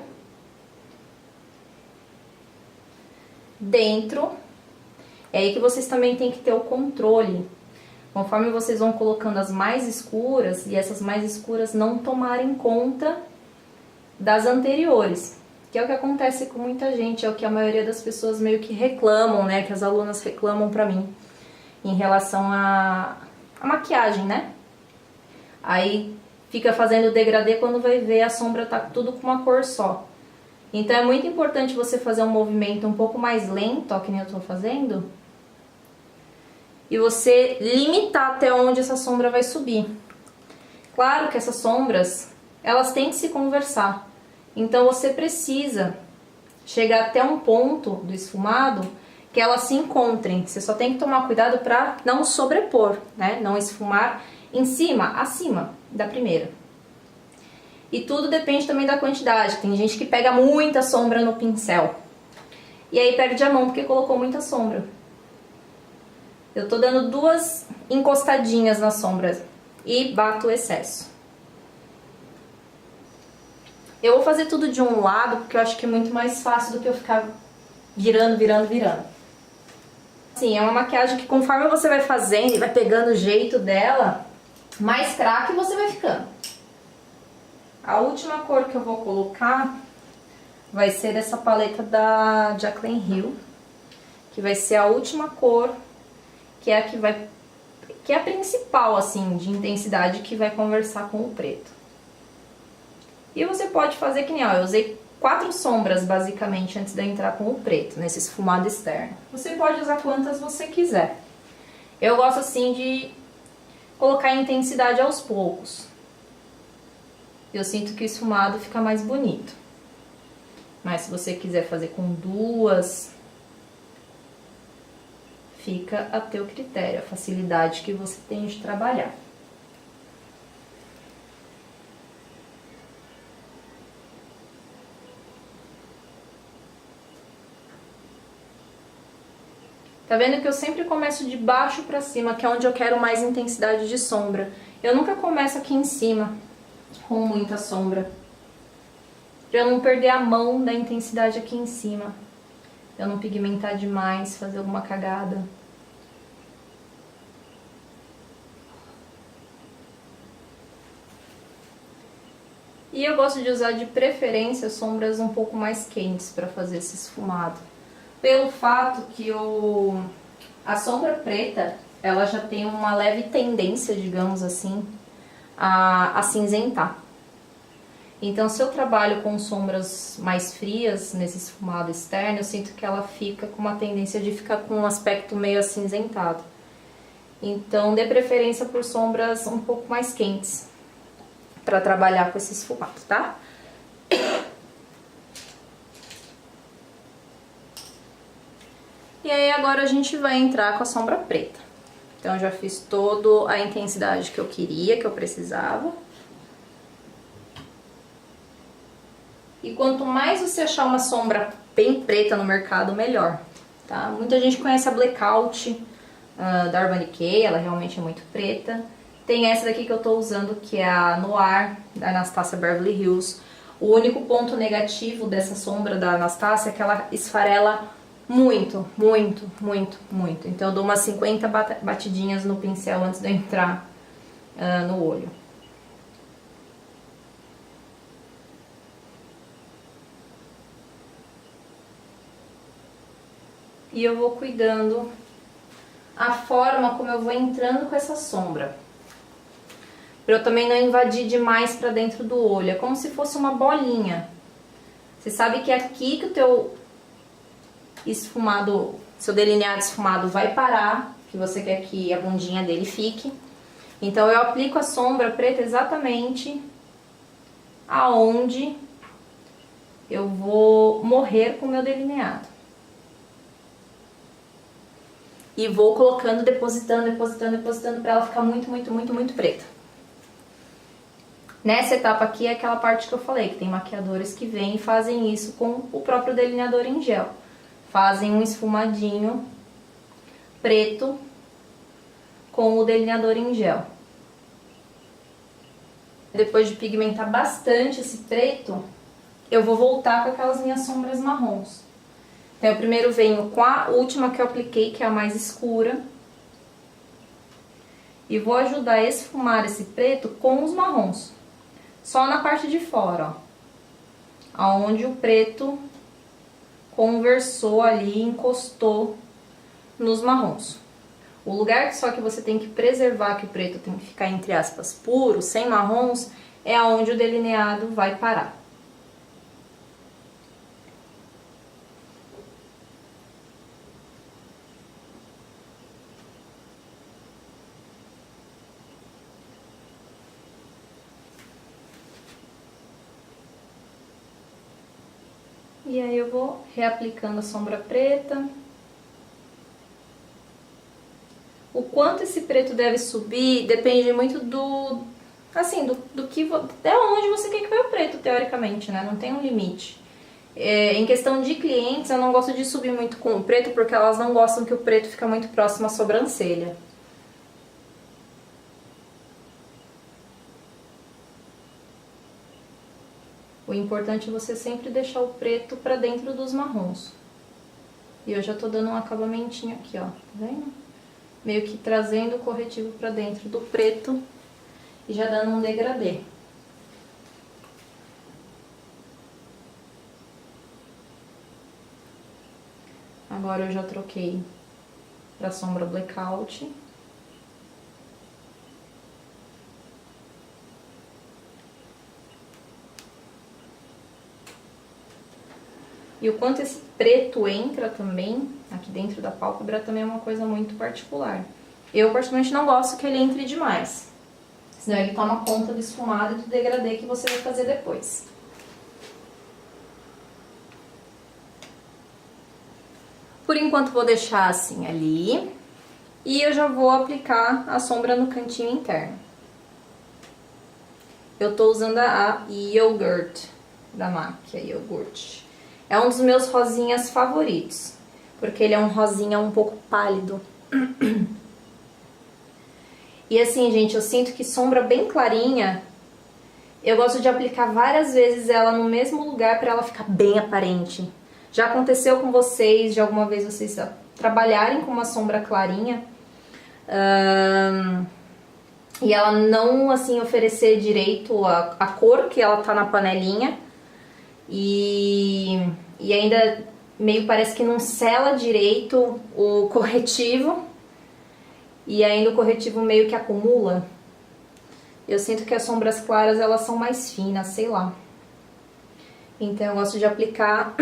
dentro. É aí que vocês também têm que ter o controle. Conforme vocês vão colocando as mais escuras, e essas mais escuras não tomarem conta das anteriores. Que é o que acontece com muita gente, é o que a maioria das pessoas meio que reclamam, né? Que as alunas reclamam pra mim. Em relação à maquiagem, né? Aí fica fazendo degradê, quando vai ver a sombra tá tudo com uma cor só. Então é muito importante você fazer um movimento um pouco mais lento, ó, que nem eu tô fazendo. E você limitar até onde essa sombra vai subir. Claro que essas sombras, elas têm que se conversar. Então você precisa chegar até um ponto do esfumado que elas se encontrem. Você só tem que tomar cuidado para não sobrepor, né? Não esfumar em cima, acima da primeira. E tudo depende também da quantidade. Tem gente que pega muita sombra no pincel e aí perde a mão porque colocou muita sombra. Eu tô dando 2 encostadinhas na sombra e bato o excesso. Eu vou fazer tudo de um lado porque eu acho que é muito mais fácil do que eu ficar virando. Sim, é uma maquiagem que conforme você vai fazendo e vai pegando o jeito dela, mais craque você vai ficando. A última cor que eu vou colocar vai ser dessa paleta da Jaclyn Hill, que vai ser a última cor, que é a que é a principal, assim, de intensidade, que vai conversar com o preto. E você pode fazer que nem, ó, eu usei 4 sombras, basicamente, antes de eu entrar com o preto, nesse esfumado externo. Você pode usar quantas você quiser. Eu gosto, assim, de colocar intensidade aos poucos. Eu sinto que o esfumado fica mais bonito. Mas se você quiser fazer com 2, fica a teu critério, a facilidade que você tem de trabalhar. Tá vendo que eu sempre começo de baixo pra cima, que é onde eu quero mais intensidade de sombra. Eu nunca começo aqui em cima com muita sombra. Pra eu não perder a mão da intensidade aqui em cima. Eu não pigmentar demais, fazer alguma cagada. E eu gosto de usar de preferência sombras um pouco mais quentes para fazer esse esfumado. Pelo fato que a sombra preta, ela já tem uma leve tendência, digamos assim, a acinzentar. Então, se eu trabalho com sombras mais frias nesse esfumado externo, eu sinto que ela fica com uma tendência de ficar com um aspecto meio acinzentado. Então, dê preferência por sombras um pouco mais quentes para trabalhar com esse esfumado, tá? E aí agora a gente vai entrar com a sombra preta. Então, eu já fiz toda a intensidade que eu queria, que eu precisava. E quanto mais você achar uma sombra bem preta no mercado, melhor, tá? Muita gente conhece a Blackout da Urban Decay, ela realmente é muito preta. Tem essa daqui que eu tô usando, que é a Noir, da Anastasia Beverly Hills. O único ponto negativo dessa sombra da Anastasia é que ela esfarela muito, muito, muito, muito. Então eu dou umas 50 batidinhas no pincel antes de eu entrar no olho. E eu vou cuidando a forma como eu vou entrando com essa sombra. Pra eu também não invadir demais pra dentro do olho. É como se fosse uma bolinha. Você sabe que é aqui que o teu esfumado, seu delineado esfumado vai parar, que você quer que a bundinha dele fique. Então eu aplico a sombra preta exatamente aonde eu vou morrer com o meu delineado. E vou colocando, depositando, depositando, depositando pra ela ficar muito, muito, muito, muito preta. Nessa etapa aqui é aquela parte que eu falei, que tem maquiadores que vêm e fazem isso com o próprio delineador em gel. Fazem um esfumadinho preto com o delineador em gel. Depois de pigmentar bastante esse preto, eu vou voltar com aquelas minhas sombras marrons. Então eu primeiro venho com a última que eu apliquei, que é a mais escura. E vou ajudar a esfumar esse preto com os marrons. Só na parte de fora, ó. Aonde o preto conversou ali, encostou nos marrons. O lugar só que você tem que preservar, que o preto tem que ficar, entre aspas, puro, sem marrons, é aonde o delineado vai parar. E aí eu vou reaplicando a sombra preta. O quanto esse preto deve subir depende muito do que até onde você quer que vai o preto, teoricamente, né? Não tem um limite. Em questão de clientes, eu não gosto de subir muito com o preto, porque elas não gostam que o preto fica muito próximo à sobrancelha. O importante é você sempre deixar o preto pra dentro dos marrons. E eu já tô dando um acabamentinho aqui, ó, tá vendo? Meio que trazendo o corretivo pra dentro do preto e já dando um degradê. Agora eu já troquei pra sombra Blackout. E o quanto esse preto entra também, aqui dentro da pálpebra, também é uma coisa muito particular. Eu, particularmente, não gosto que ele entre demais. Senão ele toma conta do esfumado e do degradê que você vai fazer depois. Por enquanto, vou deixar assim ali. E eu já vou aplicar a sombra no cantinho interno. Eu tô usando a Yogurt, da MAC, a Yogurt. É um dos meus rosinhas favoritos, porque ele é um rosinha um pouco pálido. E assim, gente, eu sinto que sombra bem clarinha Eu gosto de aplicar várias vezes ela no mesmo lugar para ela ficar bem aparente. Já aconteceu com vocês, de alguma vez vocês trabalharem com uma sombra clarinha e ela não assim oferecer direito a cor que ela tá na panelinha e ainda meio parece que não sela direito o corretivo e ainda o corretivo meio que acumula. Eu sinto que as sombras claras elas são mais finas, sei lá. Então eu gosto de aplicar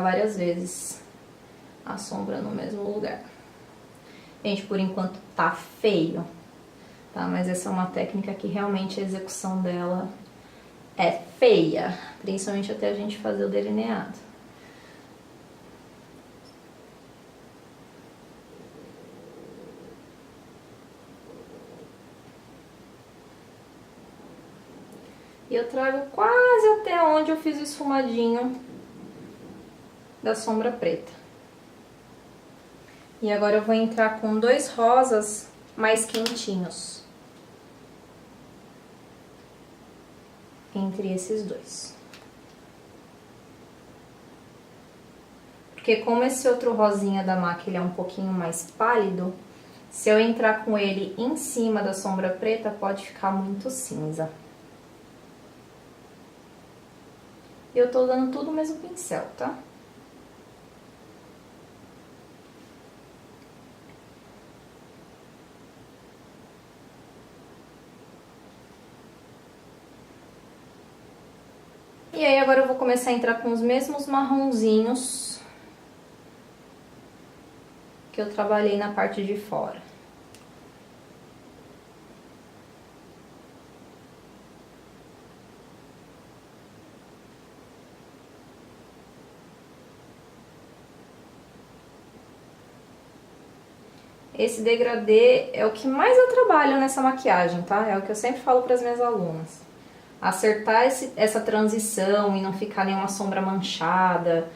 várias vezes a sombra no mesmo lugar. Gente, por enquanto tá feio, tá? Mas essa é uma técnica que realmente a execução dela é feia, principalmente até a gente fazer o delineado. E eu trago quase até onde eu fiz o esfumadinho da sombra preta. E agora eu vou entrar com 2 rosas mais quentinhos. Entre esses 2. Porque como esse outro rosinha da MAC ele é um pouquinho mais pálido, se eu entrar com ele em cima da sombra preta, pode ficar muito cinza. Eu tô usando tudo o mesmo pincel, tá? E aí agora eu vou começar a entrar com os mesmos marronzinhos que eu trabalhei na parte de fora. Esse degradê é o que mais eu trabalho nessa maquiagem, tá? É o que eu sempre falo para as minhas alunas. Acertar essa transição e não ficar nenhuma sombra manchada,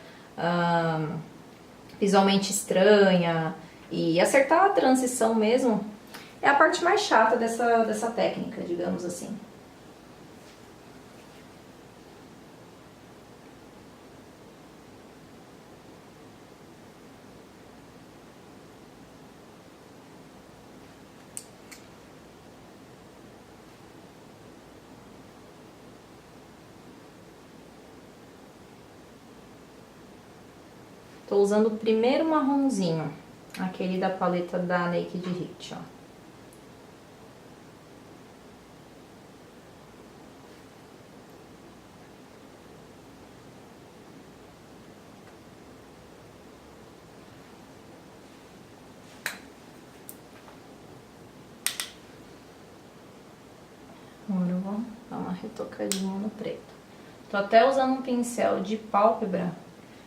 visualmente estranha. E acertar a transição mesmo é a parte mais chata dessa técnica, digamos assim. Tô usando o primeiro marronzinho, aquele da paleta da Naked Heat, ó. Agora eu vou dar uma retocadinha no preto. Tô até usando um pincel de pálpebra,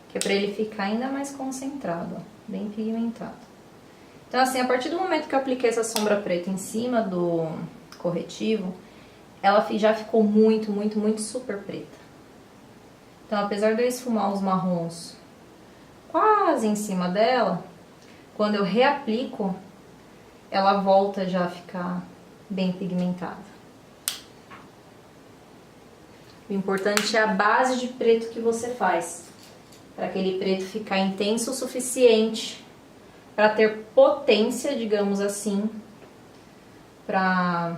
que é pra ele ficar ainda mais concentrado, ó, bem pigmentado. Então assim, a partir do momento que eu apliquei essa sombra preta em cima do corretivo, ela já ficou muito, muito, muito super preta. Então apesar de eu esfumar os marrons quase em cima dela, quando eu reaplico, ela volta já a ficar bem pigmentada. O importante é a base de preto que você faz, para aquele preto ficar intenso o suficiente para ter potência, digamos assim, para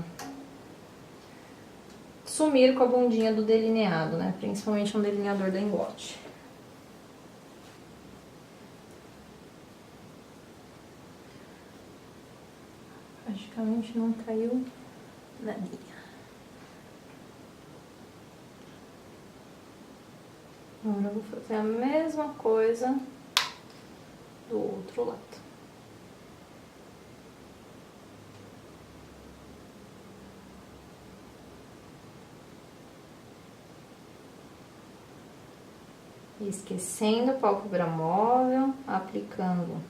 sumir com a bundinha do delineado, né? Principalmente um delineador da Inglot. Praticamente não caiu nadinha. Agora eu vou fazer a mesma coisa do outro lado. Esquecendo a pálpebra móvel, aplicando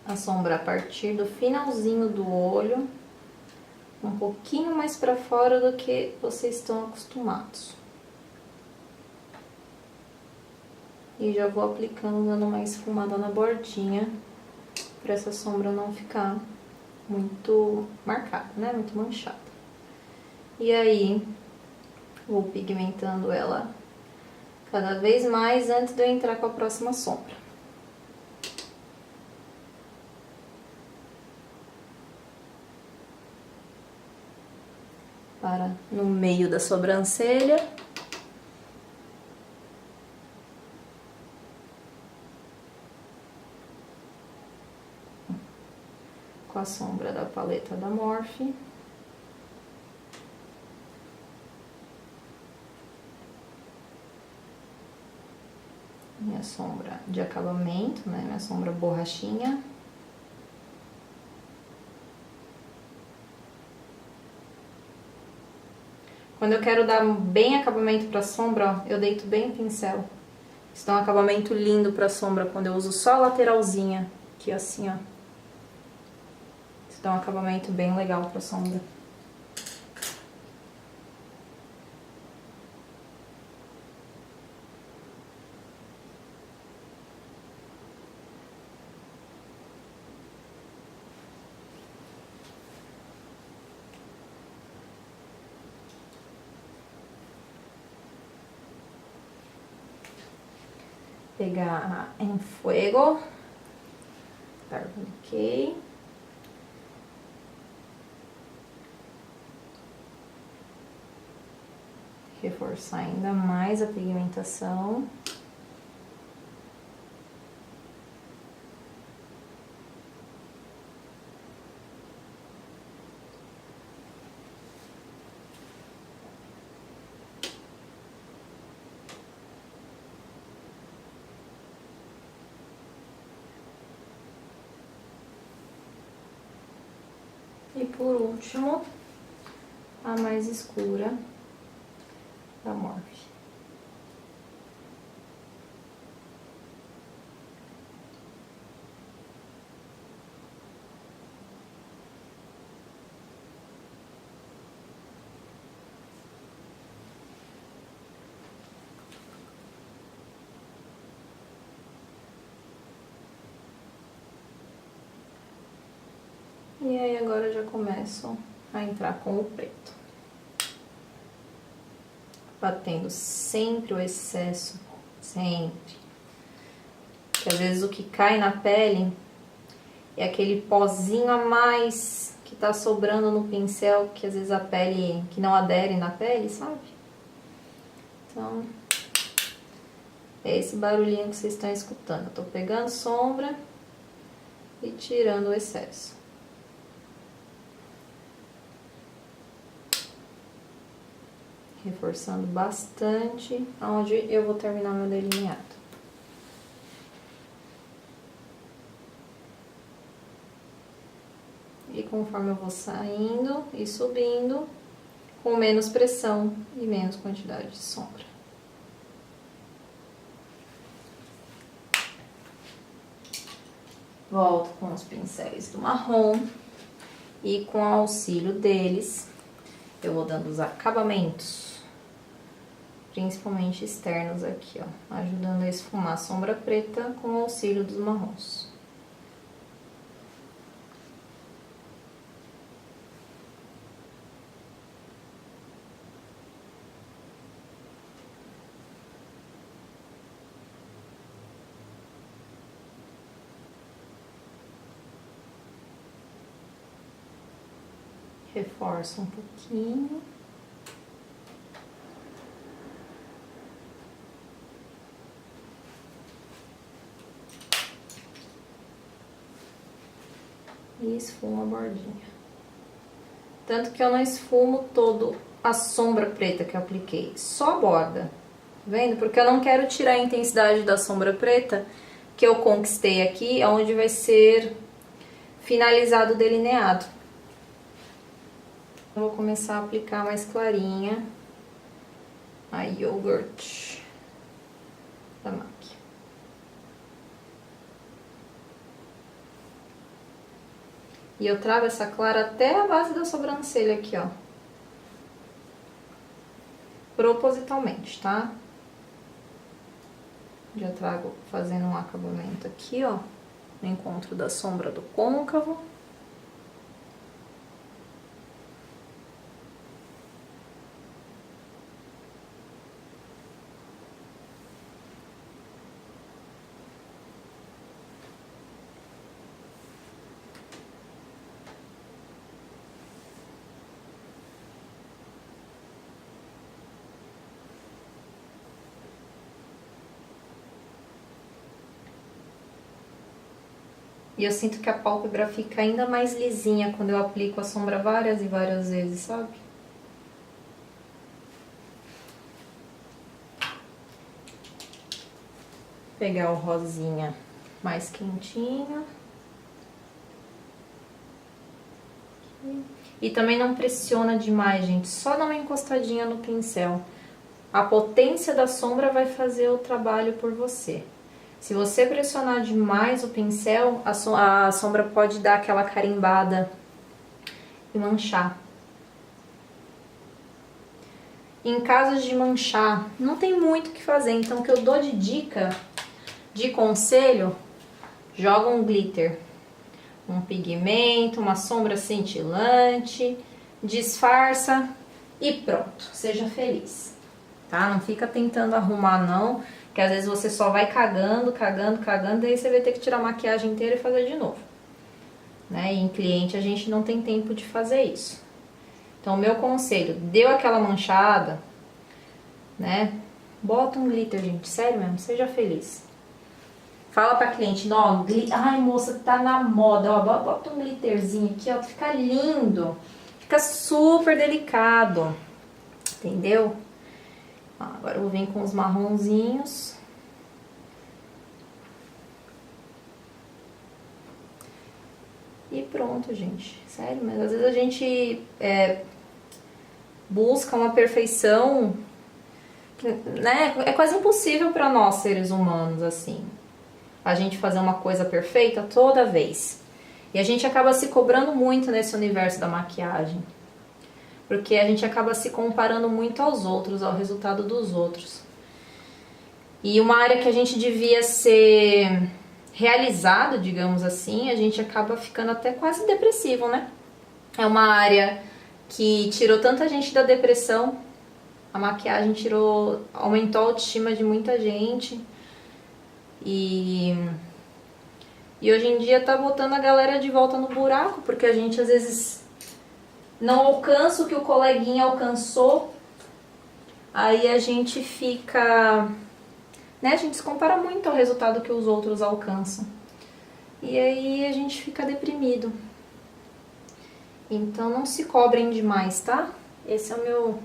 a sombra a partir do finalzinho do olho, um pouquinho mais para fora do que vocês estão acostumados. E já vou aplicando, dando uma esfumada na bordinha, para essa sombra não ficar muito marcada, né? Muito manchada. E aí, vou pigmentando ela cada vez mais antes de eu entrar com a próxima sombra. Para no meio da sobrancelha. Com a sombra da paleta da Morphe. Minha sombra de acabamento, né? Minha sombra borrachinha. Quando eu quero dar bem acabamento pra sombra, ó, eu deito bem o pincel. Isso dá um acabamento lindo pra sombra quando eu uso só a lateralzinha, aqui assim, ó. Isso dá um acabamento bem legal pra sombra. Pegar em Fuego, Urban Decay. Reforçar ainda mais a pigmentação. E por último, a mais escura da Morphe. E aí agora eu já começo a entrar com o preto. Batendo sempre o excesso, sempre. Porque às vezes o que cai na pele é aquele pozinho a mais que tá sobrando no pincel, que às vezes a pele, que não adere na pele, sabe? Então, é esse barulhinho que vocês estão escutando. Eu tô pegando sombra e tirando o excesso. Reforçando bastante onde eu vou terminar meu delineado. E conforme eu vou saindo e subindo, com menos pressão e menos quantidade de sombra. Volto com os pincéis do marrom e com o auxílio deles, eu vou dando os acabamentos. Principalmente externos aqui, ó, ajudando a esfumar a sombra preta com o auxílio dos marrons. Reforço um pouquinho. E esfumo a bordinha. Tanto que eu não esfumo todo a sombra preta que eu apliquei, só a borda. Tá vendo? Porque eu não quero tirar a intensidade da sombra preta que eu conquistei aqui, onde vai ser finalizado o delineado. Eu vou começar a aplicar mais clarinha a Yogurt da MAC. E eu trago essa clara até a base da sobrancelha aqui, ó. Propositalmente, tá? Já trago fazendo um acabamento aqui, ó. No encontro da sombra do côncavo. E eu sinto que a pálpebra fica ainda mais lisinha quando eu aplico a sombra várias e várias vezes, sabe? Pegar o rosinha mais quentinho. E também não pressiona demais, gente. Só dá uma encostadinha no pincel. A potência da sombra vai fazer o trabalho por você. Se você pressionar demais o pincel, a sombra pode dar aquela carimbada e manchar. Em caso de manchar, não tem muito o que fazer. Então, o que eu dou de dica, de conselho, joga um glitter, um pigmento, uma sombra cintilante, disfarça e pronto, seja feliz, tá? Não fica tentando arrumar não, que às vezes você só vai cagando, daí você vai ter que tirar a maquiagem inteira e fazer de novo, né? E em cliente a gente não tem tempo de fazer isso. Então, o meu conselho, deu aquela manchada, né? Bota um glitter, gente, sério mesmo, seja feliz. Fala pra cliente, não, ai moça, tá na moda, ó, bota um glitterzinho aqui, ó, fica lindo, fica super delicado, entendeu? Agora eu vou vir com os marronzinhos. E pronto, gente, sério, mas às vezes a gente busca uma perfeição, né, é quase impossível pra nós, seres humanos, assim. A gente fazer uma coisa perfeita toda vez. E a gente acaba se cobrando muito nesse universo da maquiagem. Porque a gente acaba se comparando muito aos outros, ao resultado dos outros. E uma área que a gente devia ser realizado, digamos assim, a gente acaba ficando até quase depressivo, né? É uma área que tirou tanta gente da depressão. A maquiagem aumentou a autoestima de muita gente. E hoje em dia tá botando a galera de volta no buraco, porque a gente às vezes não alcança o que o coleguinha alcançou, aí a gente fica, né, a gente se compara muito ao resultado que os outros alcançam, e aí a gente fica deprimido. Então não se cobrem demais, tá? Esse é o meu...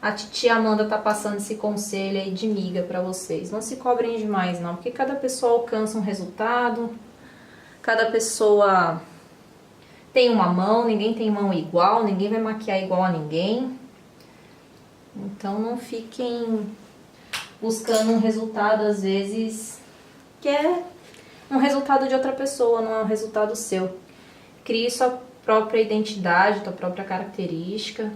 A titia Amanda tá passando esse conselho aí de miga pra vocês. Não se cobrem demais, não. Porque cada pessoa alcança um resultado. Cada pessoa tem uma mão. Ninguém tem mão igual. Ninguém vai maquiar igual a ninguém. Então não fiquem buscando um resultado, às vezes, que é um resultado de outra pessoa, não é um resultado seu. Crie sua própria identidade, sua própria característica.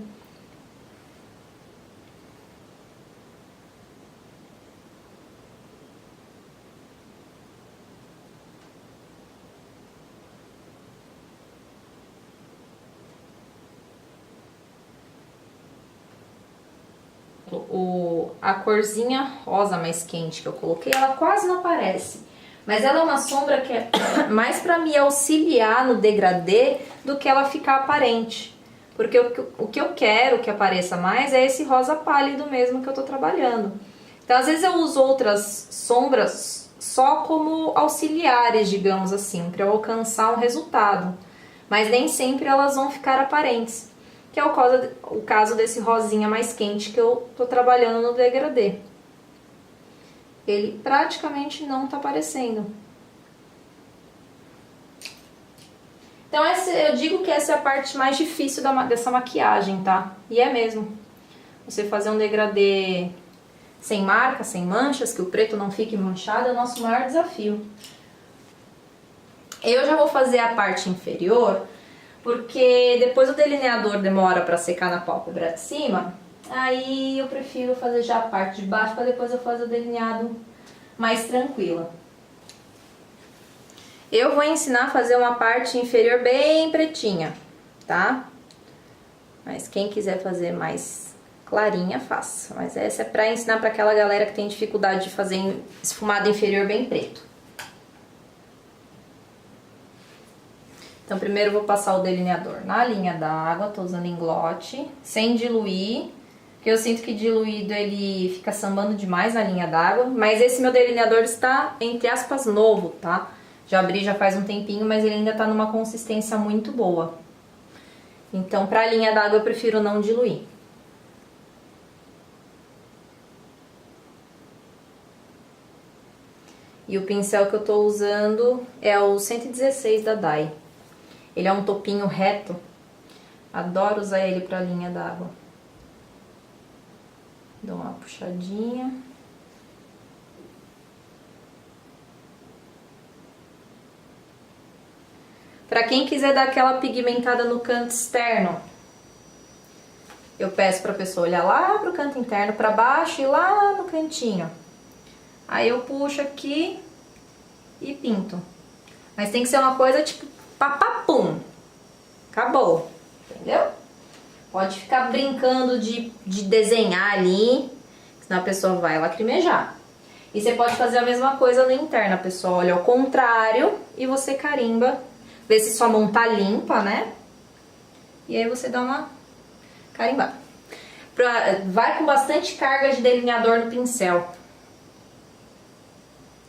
A corzinha rosa mais quente que eu coloquei, ela quase não aparece. Mas ela é uma sombra que é mais pra me auxiliar no degradê do que ela ficar aparente. Porque o que eu quero que apareça mais é esse rosa pálido mesmo que eu tô trabalhando. Então, às vezes eu uso outras sombras só como auxiliares, digamos assim, pra eu alcançar um resultado. Mas nem sempre elas vão ficar aparentes. Que é o caso desse rosinha mais quente que eu tô trabalhando no degradê. Ele praticamente não tá aparecendo. Então eu digo que essa é a parte mais difícil dessa maquiagem, tá? E é mesmo. Você fazer um degradê sem marca, sem manchas, que o preto não fique manchado, é o nosso maior desafio. Eu já vou fazer a parte inferior, porque depois o delineador demora pra secar na pálpebra de cima, aí eu prefiro fazer já a parte de baixo, pra depois eu fazer o delineado mais tranquila. Eu vou ensinar a fazer uma parte inferior bem pretinha, tá? Mas quem quiser fazer mais clarinha, faça. Mas essa é pra ensinar pra aquela galera que tem dificuldade de fazer esfumado inferior bem preto. Então, primeiro eu vou passar o delineador na linha d'água, tô usando englote, sem diluir, porque eu sinto que diluído ele fica sambando demais na linha d'água, mas esse meu delineador está, entre aspas, novo, tá? Já abri já faz um tempinho, mas ele ainda tá numa consistência muito boa. Então, pra linha d'água eu prefiro não diluir. E o pincel que eu tô usando é o 116 da Dai. Ele é um topinho reto. Adoro usar ele pra linha d'água. Dou uma puxadinha. Pra quem quiser dar aquela pigmentada no canto externo, eu peço pra pessoa olhar lá pro canto interno, pra baixo e lá no cantinho. Aí eu puxo aqui e pinto. Mas tem que ser uma coisa tipo papapum. Acabou, entendeu? Pode ficar brincando de desenhar ali, senão a pessoa vai lacrimejar. E você pode fazer a mesma coisa no interno, a pessoa olha ao contrário e você carimba. Vê se sua mão tá limpa, né? E aí você dá uma carimbada. Vai com bastante carga de delineador no pincel.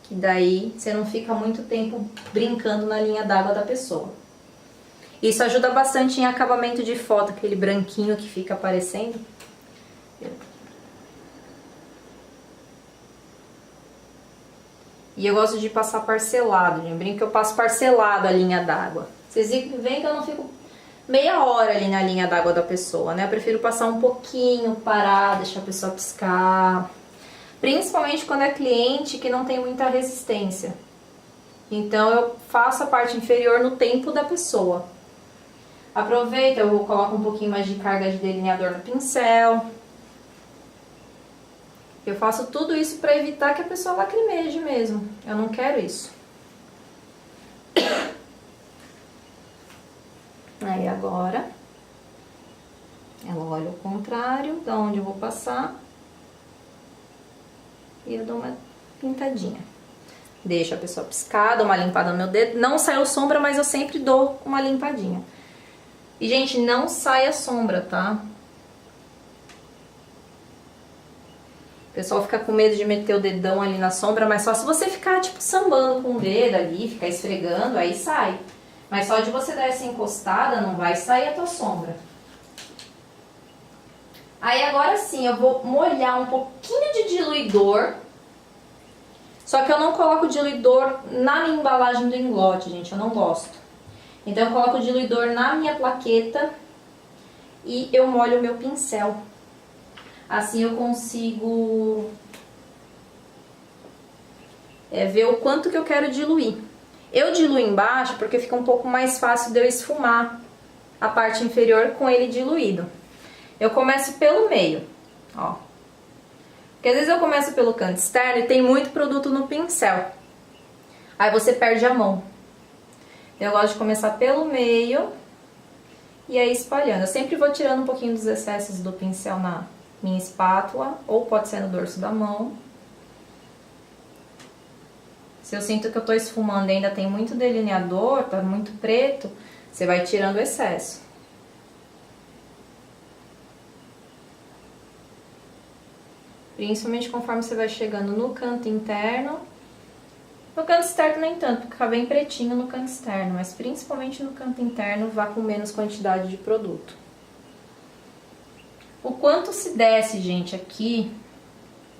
Que daí você não fica muito tempo brincando na linha d'água da pessoa. Isso ajuda bastante em acabamento de foto, aquele branquinho que fica aparecendo. E eu gosto de passar parcelado, lembrem que eu passo parcelado a linha d'água. Vocês veem que eu não fico meia hora ali na linha d'água da pessoa, né? Eu prefiro passar um pouquinho, parar, deixar a pessoa piscar. Principalmente quando é cliente que não tem muita resistência. Então eu faço a parte inferior no tempo da pessoa. Aproveita, eu coloco um pouquinho mais de carga de delineador no pincel. Eu faço tudo isso para evitar que a pessoa lacrimeje mesmo. Eu não quero isso. Aí agora, ela olha ao contrário, da onde eu vou passar. E eu dou uma pintadinha. Deixo a pessoa piscar, dou uma limpada no meu dedo. Não saiu sombra, mas eu sempre dou uma limpadinha. E, gente, não sai a sombra, tá? O pessoal fica com medo de meter o dedão ali na sombra, mas só se você ficar, tipo, sambando com o dedo ali, ficar esfregando, aí sai. Mas só de você dar essa encostada, não vai sair a tua sombra. Aí agora sim, eu vou molhar um pouquinho de diluidor. Só que eu não coloco diluidor na minha embalagem do engote, gente, eu não gosto. Então eu coloco o diluidor na minha plaqueta e eu molho o meu pincel. Assim eu consigo ver o quanto que eu quero diluir. Eu diluo embaixo porque fica um pouco mais fácil de eu esfumar a parte inferior com ele diluído. Eu começo pelo meio, ó. Porque às vezes eu começo pelo canto externo e tem muito produto no pincel. Aí você perde a mão. Eu gosto de começar pelo meio e aí espalhando. Eu sempre vou tirando um pouquinho dos excessos do pincel na minha espátula, ou pode ser no dorso da mão. Se eu sinto que eu tô esfumando e ainda tem muito delineador, tá muito preto, você vai tirando o excesso. Principalmente conforme você vai chegando no canto interno. No canto externo nem tanto, porque fica bem pretinho no canto externo, mas principalmente no canto interno vá com menos quantidade de produto. O quanto se desce, gente, aqui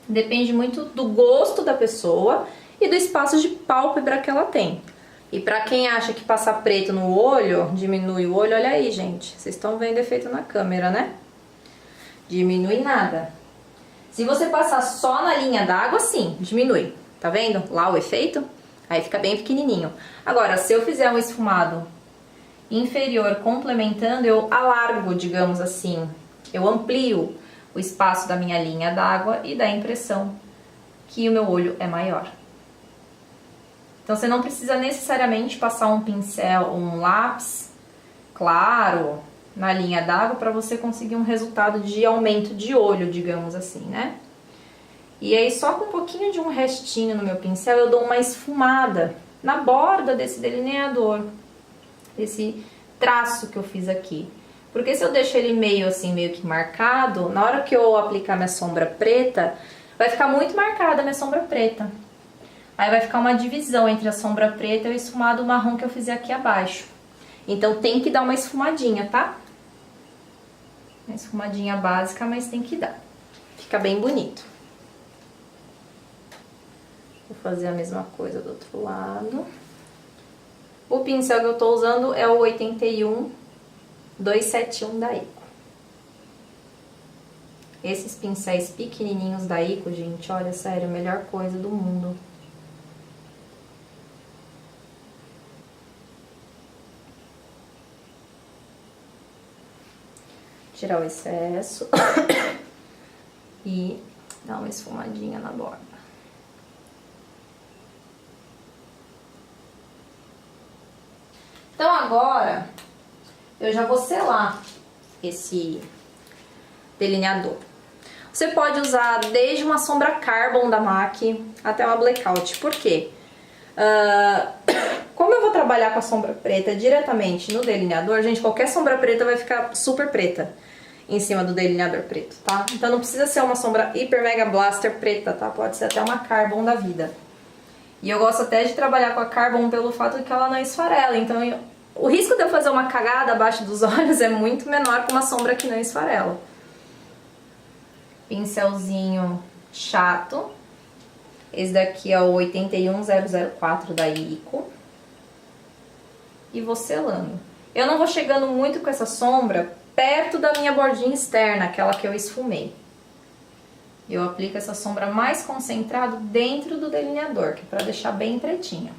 depende muito do gosto da pessoa e do espaço de pálpebra que ela tem. E pra quem acha que passar preto no olho diminui o olho, olha aí, gente. Vocês estão vendo efeito na câmera, né? Diminui nada. Se você passar só na linha d'água, sim, diminui. Tá vendo? Lá o efeito? Aí fica bem pequenininho. Agora, se eu fizer um esfumado inferior complementando, eu alargo, digamos assim. Eu amplio o espaço da minha linha d'água e dá a impressão que o meu olho é maior. Então você não precisa necessariamente passar um pincel, um lápis claro na linha d'água para você conseguir um resultado de aumento de olho, digamos assim, né? E aí só com um pouquinho de um restinho no meu pincel eu dou uma esfumada na borda desse delineador, desse traço que eu fiz aqui. Porque se eu deixo ele meio assim, meio que marcado, na hora que eu aplicar minha sombra preta, vai ficar muito marcada a minha sombra preta. Aí vai ficar uma divisão entre a sombra preta e o esfumado marrom que eu fizer aqui abaixo. Então tem que dar uma esfumadinha, tá? Uma esfumadinha básica, mas tem que dar. Fica bem bonito. Vou fazer a mesma coisa do outro lado. O pincel que eu tô usando é o 81271 da Ico. Esses pincéis pequenininhos da Ico, gente, olha, sério, a melhor coisa do mundo. Tirar o excesso e dar uma esfumadinha na borda. Então agora eu já vou selar esse delineador. Você pode usar desde uma sombra Carbon da MAC até uma Blackout. Por quê? Como eu vou trabalhar com a sombra preta diretamente no delineador, gente, qualquer sombra preta vai ficar super preta em cima do delineador preto, tá? Então não precisa ser uma sombra Hiper Mega Blaster preta, tá? Pode ser até uma Carbon da vida. E eu gosto até de trabalhar com a Carbon pelo fato de que ela não esfarela. Então o risco de eu fazer uma cagada abaixo dos olhos é muito menor com uma sombra que não esfarela. Pincelzinho chato. Esse daqui é o 81004 da Ico. E vou selando. Eu não vou chegando muito com essa sombra perto da minha bordinha externa, aquela que eu esfumei. Eu aplico essa sombra mais concentrado dentro do delineador, que é para deixar bem pretinha.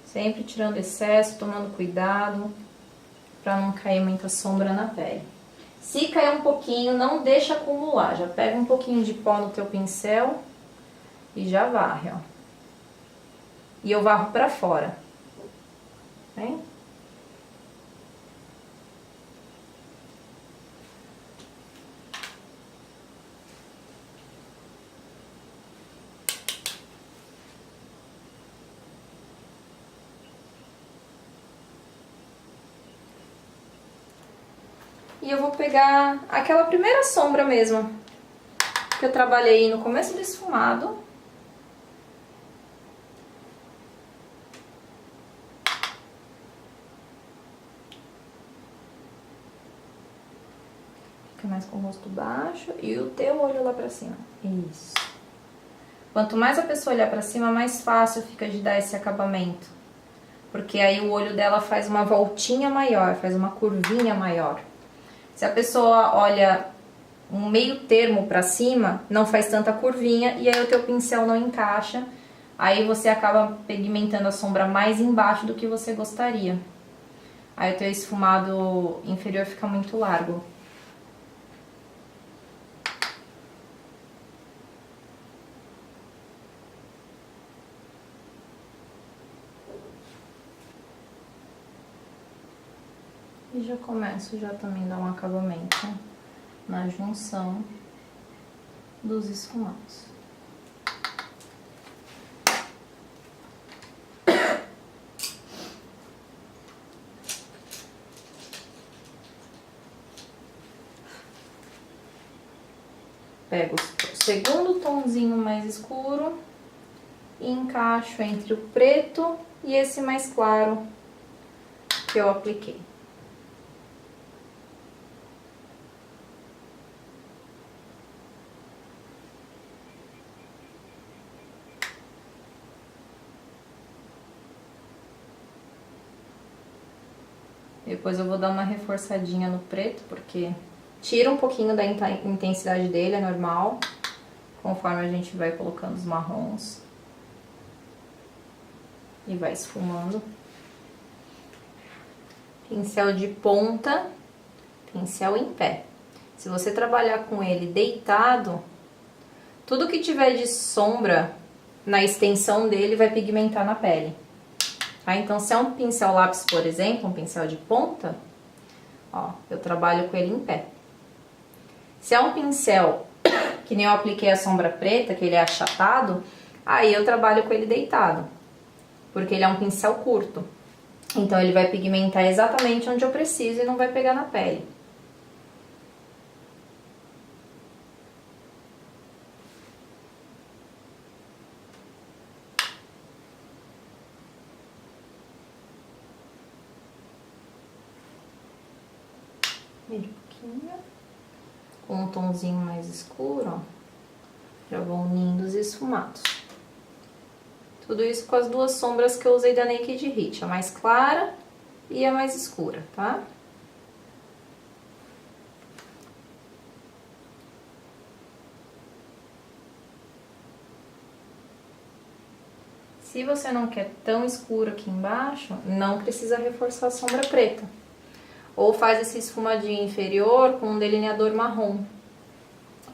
Sempre tirando excesso, tomando cuidado para não cair muita sombra na pele. Se cair um pouquinho, não deixa acumular. Já pega um pouquinho de pó no teu pincel e já varre, ó. E eu varro pra fora. Vem? E eu vou pegar aquela primeira sombra mesmo, que eu trabalhei no começo do esfumado. Fica mais com o rosto baixo e o teu olho lá pra cima. Isso. Quanto mais a pessoa olhar pra cima, mais fácil fica de dar esse acabamento. Porque aí o olho dela faz uma voltinha maior, faz uma curvinha maior. Se a pessoa olha um meio termo pra cima, não faz tanta curvinha e aí o teu pincel não encaixa. Aí você acaba pigmentando a sombra mais embaixo do que você gostaria. Aí o teu esfumado inferior fica muito largo. E já começo já também a dar um acabamento na junção dos esfumados. Pego o segundo tomzinho mais escuro e encaixo entre o preto e esse mais claro que eu apliquei. Depois eu vou dar uma reforçadinha no preto, porque tira um pouquinho da intensidade dele, é normal, conforme a gente vai colocando os marrons. E vai esfumando. Pincel de ponta, pincel em pé. Se você trabalhar com ele deitado, tudo que tiver de sombra na extensão dele vai pigmentar na pele. Tá? Então, se é um pincel lápis, por exemplo, um pincel de ponta, ó, eu trabalho com ele em pé. Se é um pincel que nem eu apliquei a sombra preta, que ele é achatado, aí eu trabalho com ele deitado, porque ele é um pincel curto. Então, ele vai pigmentar exatamente onde eu preciso e não vai pegar na pele. um pouquinho. Com um tomzinho mais escuro, ó. Já vão unindo os esfumados. Tudo isso com as duas sombras que eu usei da Naked Heat, a mais clara e a mais escura, tá? Se você não quer tão escuro aqui embaixo, não precisa reforçar a sombra preta. Ou faz esse esfumadinho inferior com um delineador marrom.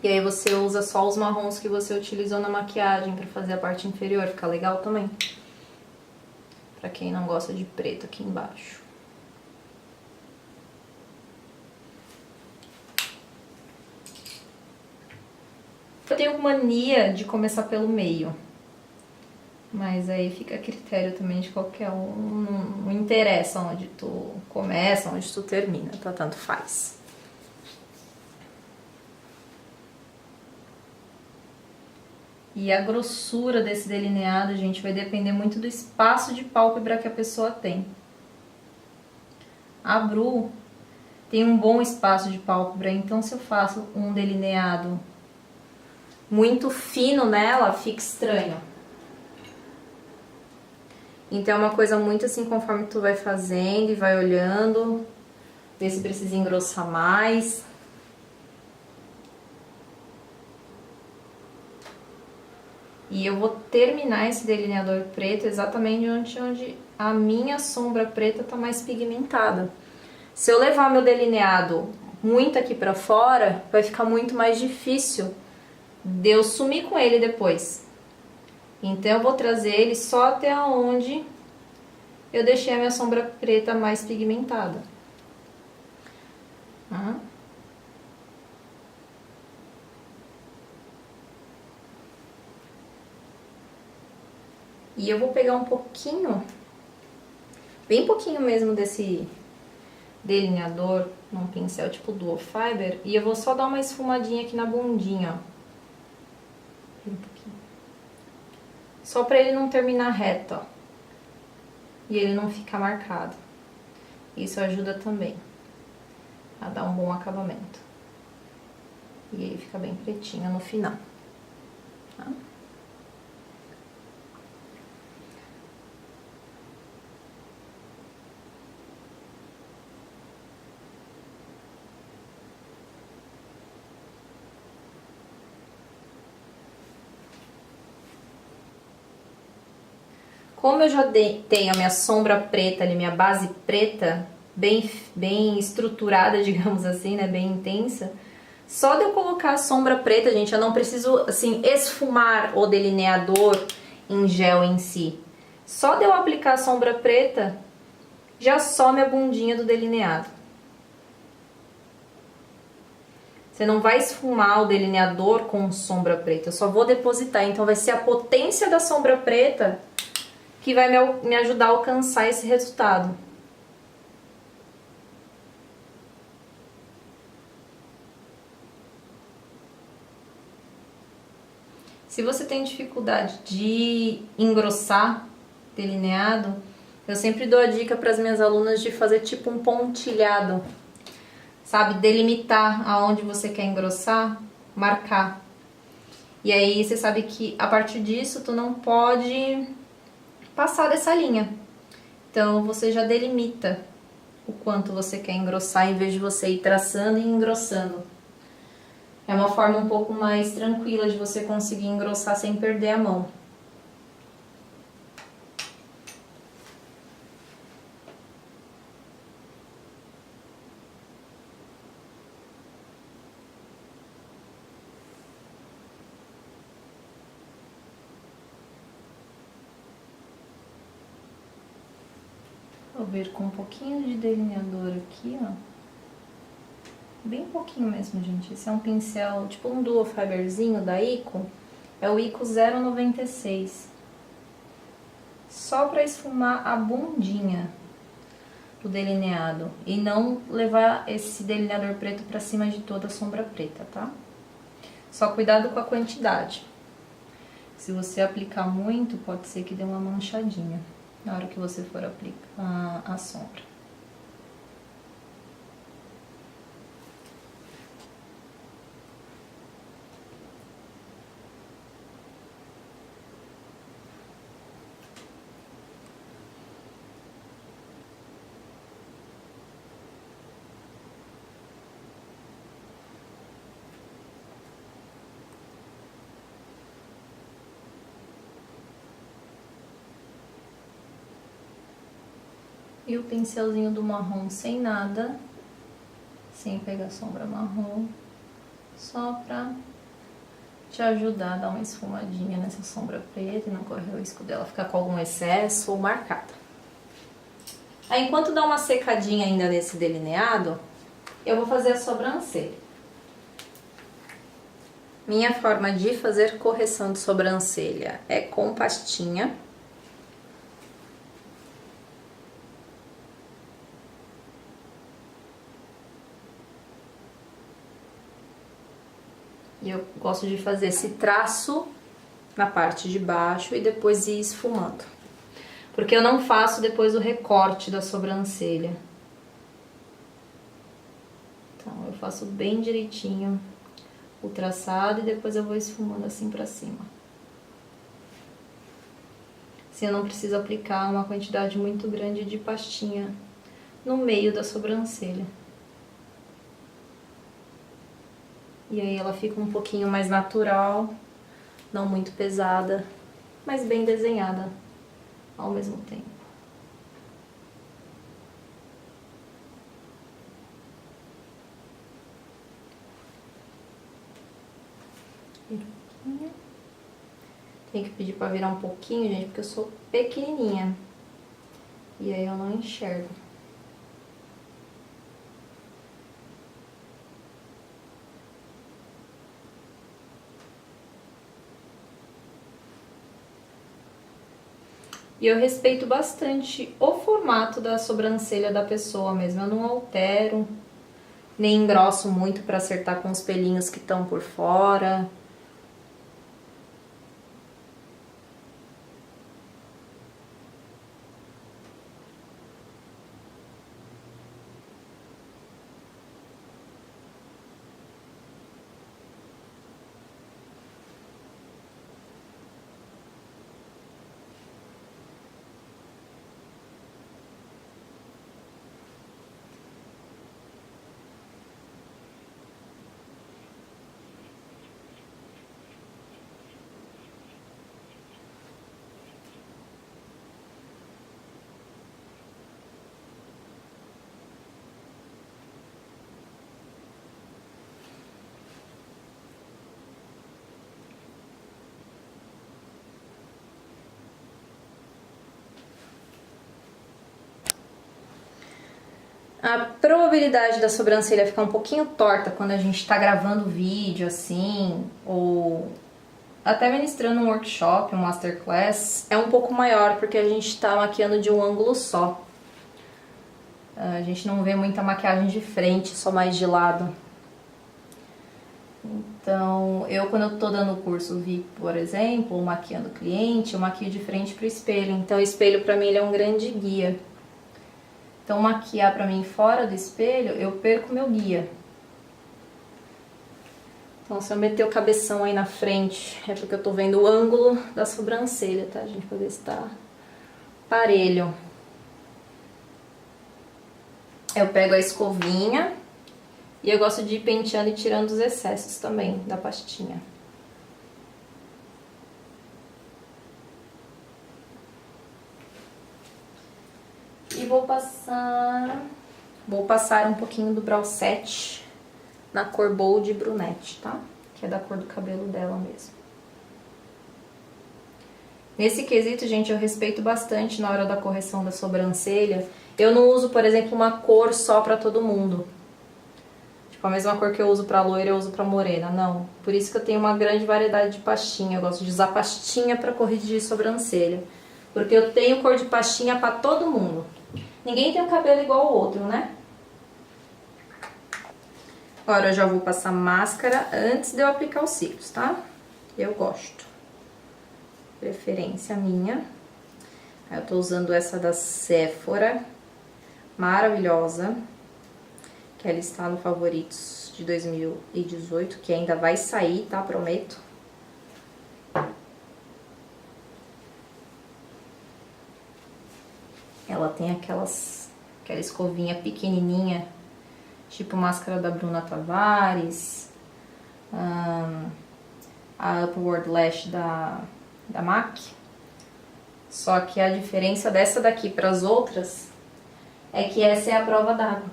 E aí você usa só os marrons que você utilizou na maquiagem pra fazer a parte inferior, fica legal também. Pra quem não gosta de preto aqui embaixo. Eu tenho mania de começar pelo meio. Mas aí fica a critério também de qualquer um. Não interessa onde tu começa, onde tu termina, tá? Tanto faz. E a grossura desse delineado, gente, vai depender muito do espaço de pálpebra que a pessoa tem. A Bru tem um bom espaço de pálpebra, então se eu faço um delineado muito fino nela, fica estranho. Então é uma coisa muito assim, conforme tu vai fazendo e vai olhando, ver se precisa engrossar mais. E eu vou terminar esse delineador preto exatamente onde a minha sombra preta tá mais pigmentada. Se eu levar meu delineado muito aqui pra fora, vai ficar muito mais difícil de eu sumir com ele depois. Então eu vou trazer ele só até onde eu deixei a minha sombra preta mais pigmentada. Tá? E eu vou pegar um pouquinho, bem pouquinho mesmo desse delineador, num pincel tipo Duo Fiber, e eu vou só dar uma esfumadinha aqui na bundinha, ó. Um pouquinho. Só pra ele não terminar reto, ó. E ele não ficar marcado. Isso ajuda também a dar um bom acabamento. E ele fica bem pretinho no final. Tá? Como eu já tenho a minha sombra preta ali, minha base preta, bem estruturada, digamos assim, né, bem intensa, só de eu colocar a sombra preta, gente, eu não preciso, assim, esfumar o delineador em gel em si. Só de eu aplicar a sombra preta, já some a bundinha do delineado. Você não vai esfumar o delineador com sombra preta, eu só vou depositar, então vai ser a potência da sombra preta que vai me ajudar a alcançar esse resultado. Se você tem dificuldade de engrossar delineado, eu sempre dou a dica para as minhas alunas de fazer tipo um pontilhado, sabe? Delimitar aonde você quer engrossar, marcar. E aí você sabe que a partir disso tu não pode passar dessa linha. Então você já delimita o quanto você quer engrossar em vez de você ir traçando e engrossando. É uma forma um pouco mais tranquila de você conseguir engrossar sem perder a mão. Vou vir com um pouquinho de delineador aqui, ó. Bem pouquinho mesmo, gente. Esse é um pincel, tipo um Duo Fiberzinho da Ico. É o Ico 096. Só pra esfumar a bundinha do delineado. E não levar esse delineador preto pra cima de toda a sombra preta, tá? Só cuidado com a quantidade. Se você aplicar muito, pode ser que dê uma manchadinha na hora que você for aplicar a sombra. E o pincelzinho do marrom sem nada, sem pegar sombra marrom, só pra te ajudar a dar uma esfumadinha nessa sombra preta e não correr o risco dela ficar com algum excesso ou marcada. Aí, enquanto dá uma secadinha ainda nesse delineado, eu vou fazer a sobrancelha. Minha forma de fazer correção de sobrancelha é com pastinha. E eu gosto de fazer esse traço na parte de baixo e depois ir esfumando. Porque eu não faço depois o recorte da sobrancelha. Então, eu faço bem direitinho o traçado e depois eu vou esfumando assim pra cima. Assim eu não preciso aplicar uma quantidade muito grande de pastinha no meio da sobrancelha. E aí ela fica um pouquinho mais natural, não muito pesada, mas bem desenhada ao mesmo tempo. Tem que pedir pra virar um pouquinho, gente, porque eu sou pequenininha. E aí eu não enxergo. E eu respeito bastante o formato da sobrancelha da pessoa mesmo. Eu não altero, nem engrosso muito pra acertar com os pelinhos que estão por fora. A probabilidade da sobrancelha ficar um pouquinho torta quando a gente tá gravando vídeo assim, ou até ministrando um workshop, um masterclass, é um pouco maior porque a gente tá maquiando de um ângulo só. A gente não vê muita maquiagem de frente, só mais de lado. Então, quando eu tô dando o curso VIP, por exemplo, ou maquiando o cliente, eu maquio de frente pro espelho. Então, o espelho pra mim ele é um grande guia. Então, maquiar pra mim fora do espelho, eu perco meu guia. Então, se eu meter o cabeção aí na frente, é porque eu tô vendo o ângulo da sobrancelha, tá, gente? Pra ver se tá parelho. Eu pego a escovinha e eu gosto de ir penteando e tirando os excessos também da pastinha. E vou passar um pouquinho do Brow Set na cor Bold Brunette, tá? Que é da cor do cabelo dela mesmo. Nesse quesito, gente, eu respeito bastante na hora da correção da sobrancelha. Eu não uso, por exemplo, uma cor só pra todo mundo. Tipo, a mesma cor que eu uso pra loira, eu uso pra morena, não. Por isso que eu tenho uma grande variedade de pastinha. Eu gosto de usar pastinha pra corrigir sobrancelha. Porque eu tenho cor de pastinha pra todo mundo. Ninguém tem um cabelo igual ao outro, né? Agora eu já vou passar máscara antes de eu aplicar os cílios, tá? Eu gosto. Preferência minha. Aí eu tô usando essa da Sephora. Maravilhosa. Que ela está no Favoritos de 2018, que ainda vai sair, tá? Prometo. Ela tem aquela escovinha pequenininha, tipo máscara da Bruna Tavares, a Upward Lash da MAC. Só que a diferença dessa daqui para as outras é que essa é a prova d'água.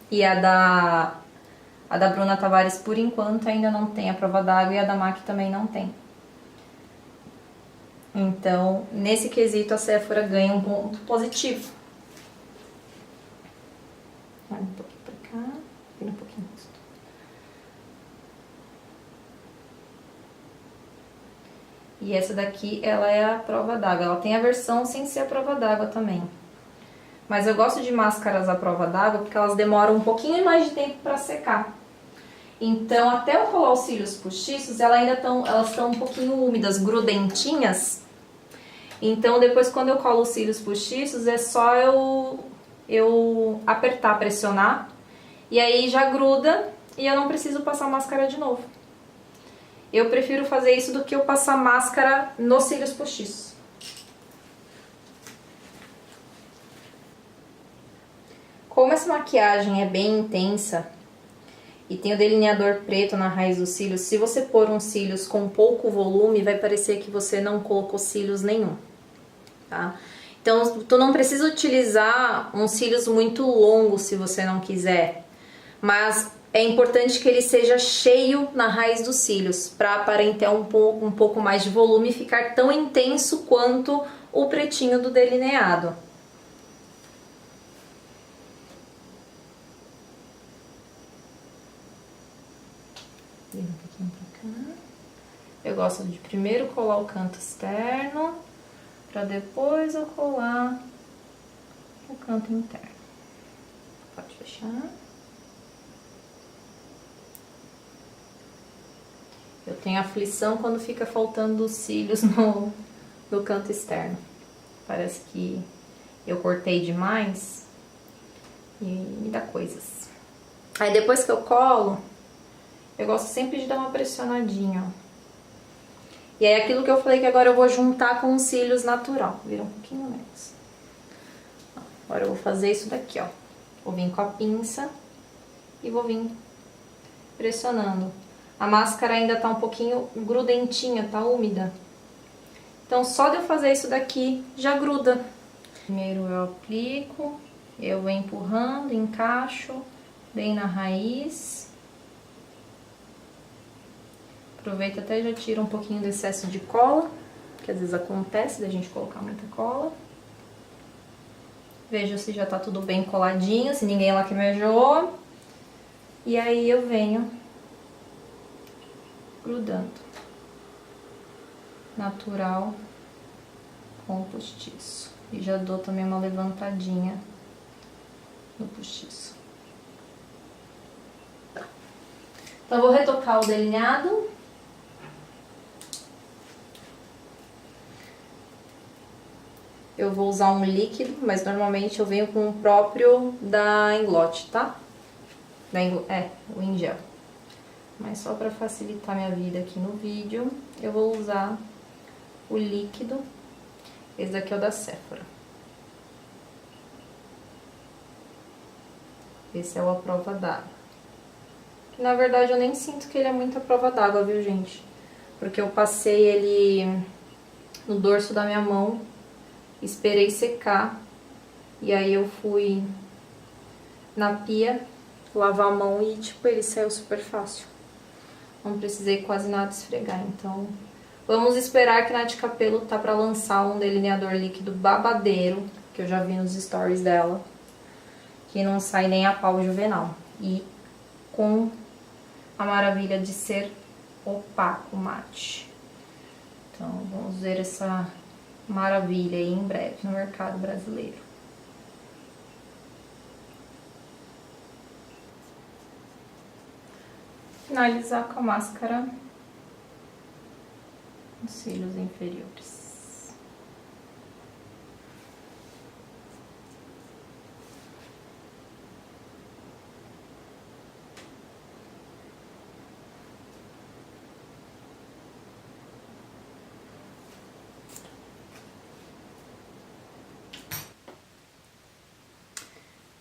E a da Bruna Tavares, por enquanto, ainda não tem a prova d'água e a da MAC também não tem. Então, nesse quesito, a Sephora ganha um ponto positivo. Olha um pouquinho pra cá, vira um pouquinho o rosto. E essa daqui, ela é a prova d'água. Ela tem a versão sem ser a prova d'água também. Mas eu gosto de máscaras à prova d'água porque elas demoram um pouquinho mais de tempo pra secar. Então, até eu colar os cílios postiços, elas estão um pouquinho úmidas, grudentinhas. Então, depois quando eu colo os cílios postiços, é só eu apertar, pressionar. E aí já gruda e eu não preciso passar máscara de novo. Eu prefiro fazer isso do que eu passar máscara nos cílios postiços. Como essa maquiagem é bem intensa e tem o delineador preto na raiz dos cílios, se você pôr uns cílios com pouco volume, vai parecer que você não colocou cílios nenhum, tá? Então, tu não precisa utilizar uns cílios muito longos se você não quiser, mas é importante que ele seja cheio na raiz dos cílios, para aparentar um pouco mais de volume e ficar tão intenso quanto o pretinho do delineado. Vira um pouquinho pra cá. Eu gosto de primeiro colar o canto externo, para depois eu colar o canto interno. Pode fechar. Eu tenho aflição quando fica faltando os cílios no canto externo. Parece que eu cortei demais e me dá coisas. Aí depois que eu colo, eu gosto sempre de dar uma pressionadinha, ó. E aí aquilo que eu falei que agora eu vou juntar com os cílios natural. Vira um pouquinho menos. Agora eu vou fazer isso daqui, ó. Vou vir com a pinça e vou vir pressionando. A máscara ainda tá um pouquinho grudentinha, tá úmida. Então só de eu fazer isso daqui já gruda. Primeiro eu aplico, eu vou empurrando, encaixo bem na raiz. Aproveita até já tira um pouquinho do excesso de cola, que às vezes acontece da gente colocar muita cola. Veja se já tá tudo bem coladinho, se ninguém lacrimejou. E aí eu venho grudando. Natural com o postiço. E já dou também uma levantadinha no postiço. Tá. Então eu vou retocar o delineado. Eu vou usar um líquido, mas normalmente eu venho com o próprio da Inglot, tá? O em gel. Mas só para facilitar minha vida aqui no vídeo, eu vou usar o líquido. Esse daqui é o da Sephora. Esse é o à prova d'água. Que na verdade eu nem sinto que ele é muito à prova d'água, viu, gente? Porque eu passei ele no dorso da minha mão, esperei secar, e aí eu fui na pia lavar a mão e, tipo, ele saiu super fácil. Não precisei quase nada esfregar, então vamos esperar que a Nath Capello tá pra lançar um delineador líquido babadeiro, que eu já vi nos stories dela, que não sai nem a pau juvenal. E com a maravilha de ser opaco mate. Então vamos ver essa maravilha aí em breve no mercado brasileiro. Finalizar com a máscara nos cílios inferiores.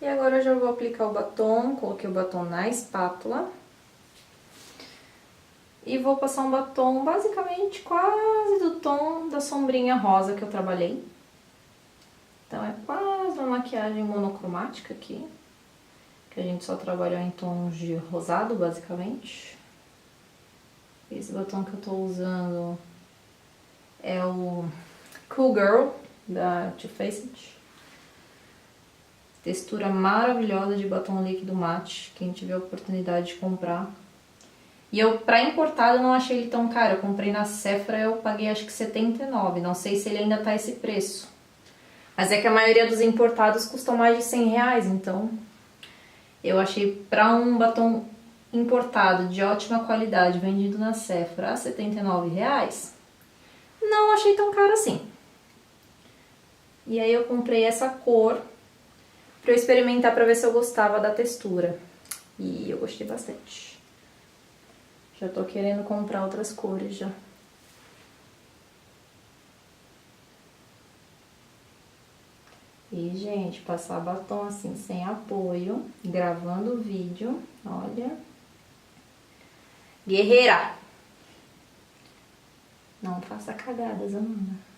E agora eu já vou aplicar o batom, coloquei o batom na espátula. E vou passar um batom basicamente quase do tom da sombrinha rosa que eu trabalhei. Então é quase uma maquiagem monocromática aqui, que a gente só trabalhou em tons de rosado, basicamente. Esse batom que eu tô usando é o Cool Girl, da Too Faced. Textura maravilhosa de batom líquido mate, quem tiver a oportunidade de comprar. E eu, pra importado, eu não achei ele tão caro. Eu comprei na Sephora, eu paguei acho que R$79. Não sei se ele ainda tá esse preço. Mas é que a maioria dos importados custam mais de R$100, então eu achei pra um batom importado de ótima qualidade, vendido na Sephora a R$79, não achei tão caro assim. E aí eu comprei essa cor pra eu experimentar pra ver se eu gostava da textura. E eu gostei bastante. Já tô querendo comprar outras cores já. E, gente, passar batom assim, sem apoio, gravando o vídeo, olha. Guerreira! Não faça cagadas, Amanda.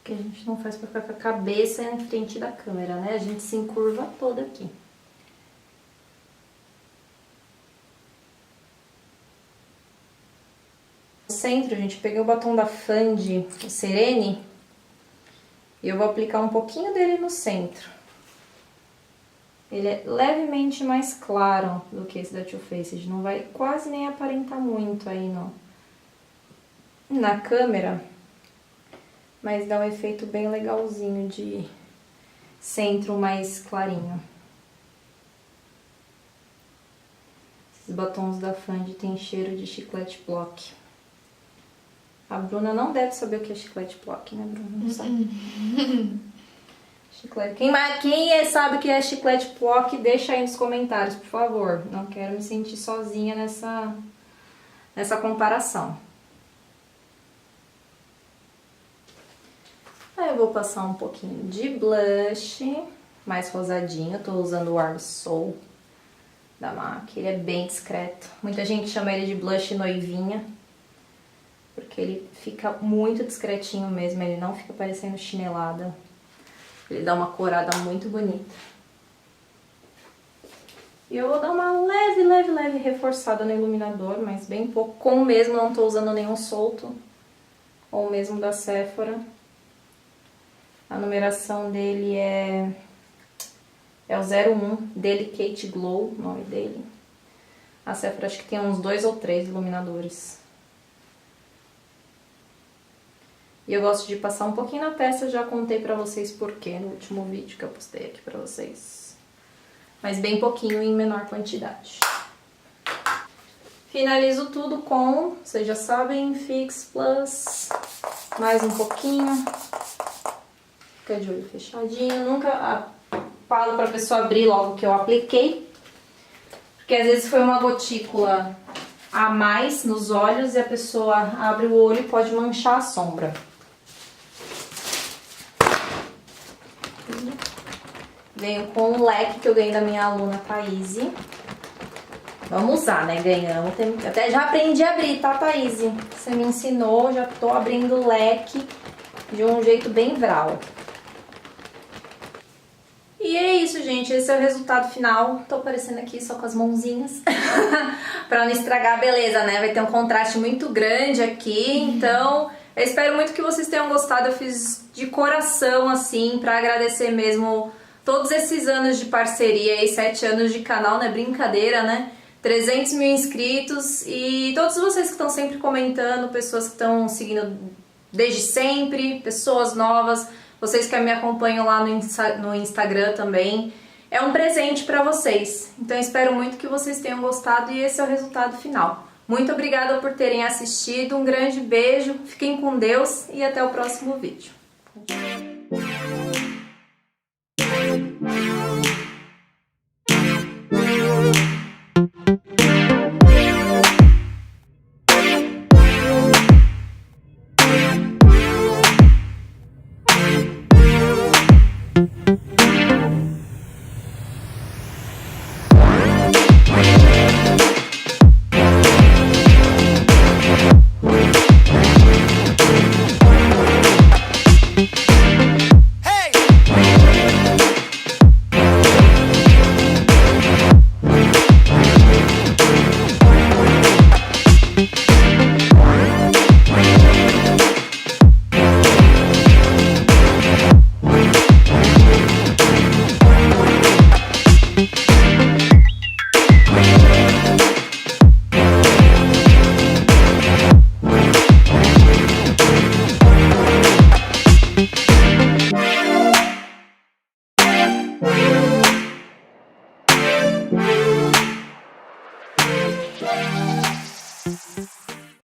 Que a gente não faz pra ficar com a cabeça em frente da câmera, né? A gente se encurva toda aqui. No centro, gente, peguei o batom da Fenty, o Serene, e eu vou aplicar um pouquinho dele no centro. Ele é levemente mais claro do que esse da Too Faced, não vai quase nem aparentar muito aí na câmera. Mas dá um efeito bem legalzinho de centro mais clarinho. Esses batons da Fenty tem cheiro de chiclete block. A Bruna não deve saber o que é chiclete block, né, Bruna? Não sabe. Chiclete. Quem sabe o que é chiclete block, deixa aí nos comentários, por favor. Não quero me sentir sozinha nessa comparação. Aí eu vou passar um pouquinho de blush, mais rosadinho. Eu tô usando o Arm Soul da MAC, ele é bem discreto. Muita gente chama ele de blush noivinha, porque ele fica muito discretinho mesmo, ele não fica parecendo chinelada. Ele dá uma corada muito bonita. E eu vou dar uma leve reforçada no iluminador, mas bem pouco. Como mesmo não tô usando nenhum solto, ou mesmo da Sephora. A numeração dele é o 01, Delicate Glow, o nome dele. A Sephora acho que tem uns 2 ou 3 iluminadores. E eu gosto de passar um pouquinho na testa, eu já contei pra vocês porquê no último vídeo que eu postei aqui pra vocês. Mas bem pouquinho em menor quantidade. Finalizo tudo com, vocês já sabem, Fix Plus. Mais um pouquinho. Fica de olho fechadinho. Nunca falo pra pessoa abrir logo que eu apliquei. Porque às vezes foi uma gotícula a mais nos olhos e a pessoa abre o olho e pode manchar a sombra. Venho com um leque que eu ganhei da minha aluna Thaís. Vamos usar, né? Ganhamos. Até já aprendi a abrir, tá, Thaís? Você me ensinou, já tô abrindo o leque de um jeito bem vral. E é isso, gente. Esse é o resultado final. Tô aparecendo aqui só com as mãozinhas pra não estragar a beleza, né? Vai ter um contraste muito grande aqui, então eu espero muito que vocês tenham gostado. Eu fiz de coração, assim, pra agradecer mesmo todos esses anos de parceria e 7 anos de canal, não é brincadeira, né? 300 mil inscritos e todos vocês que estão sempre comentando, pessoas que estão seguindo desde sempre, pessoas novas, vocês que me acompanham lá no Instagram também. É um presente pra vocês, então espero muito que vocês tenham gostado e esse é o resultado final. Muito obrigada por terem assistido, um grande beijo, fiquem com Deus e até o próximo vídeo.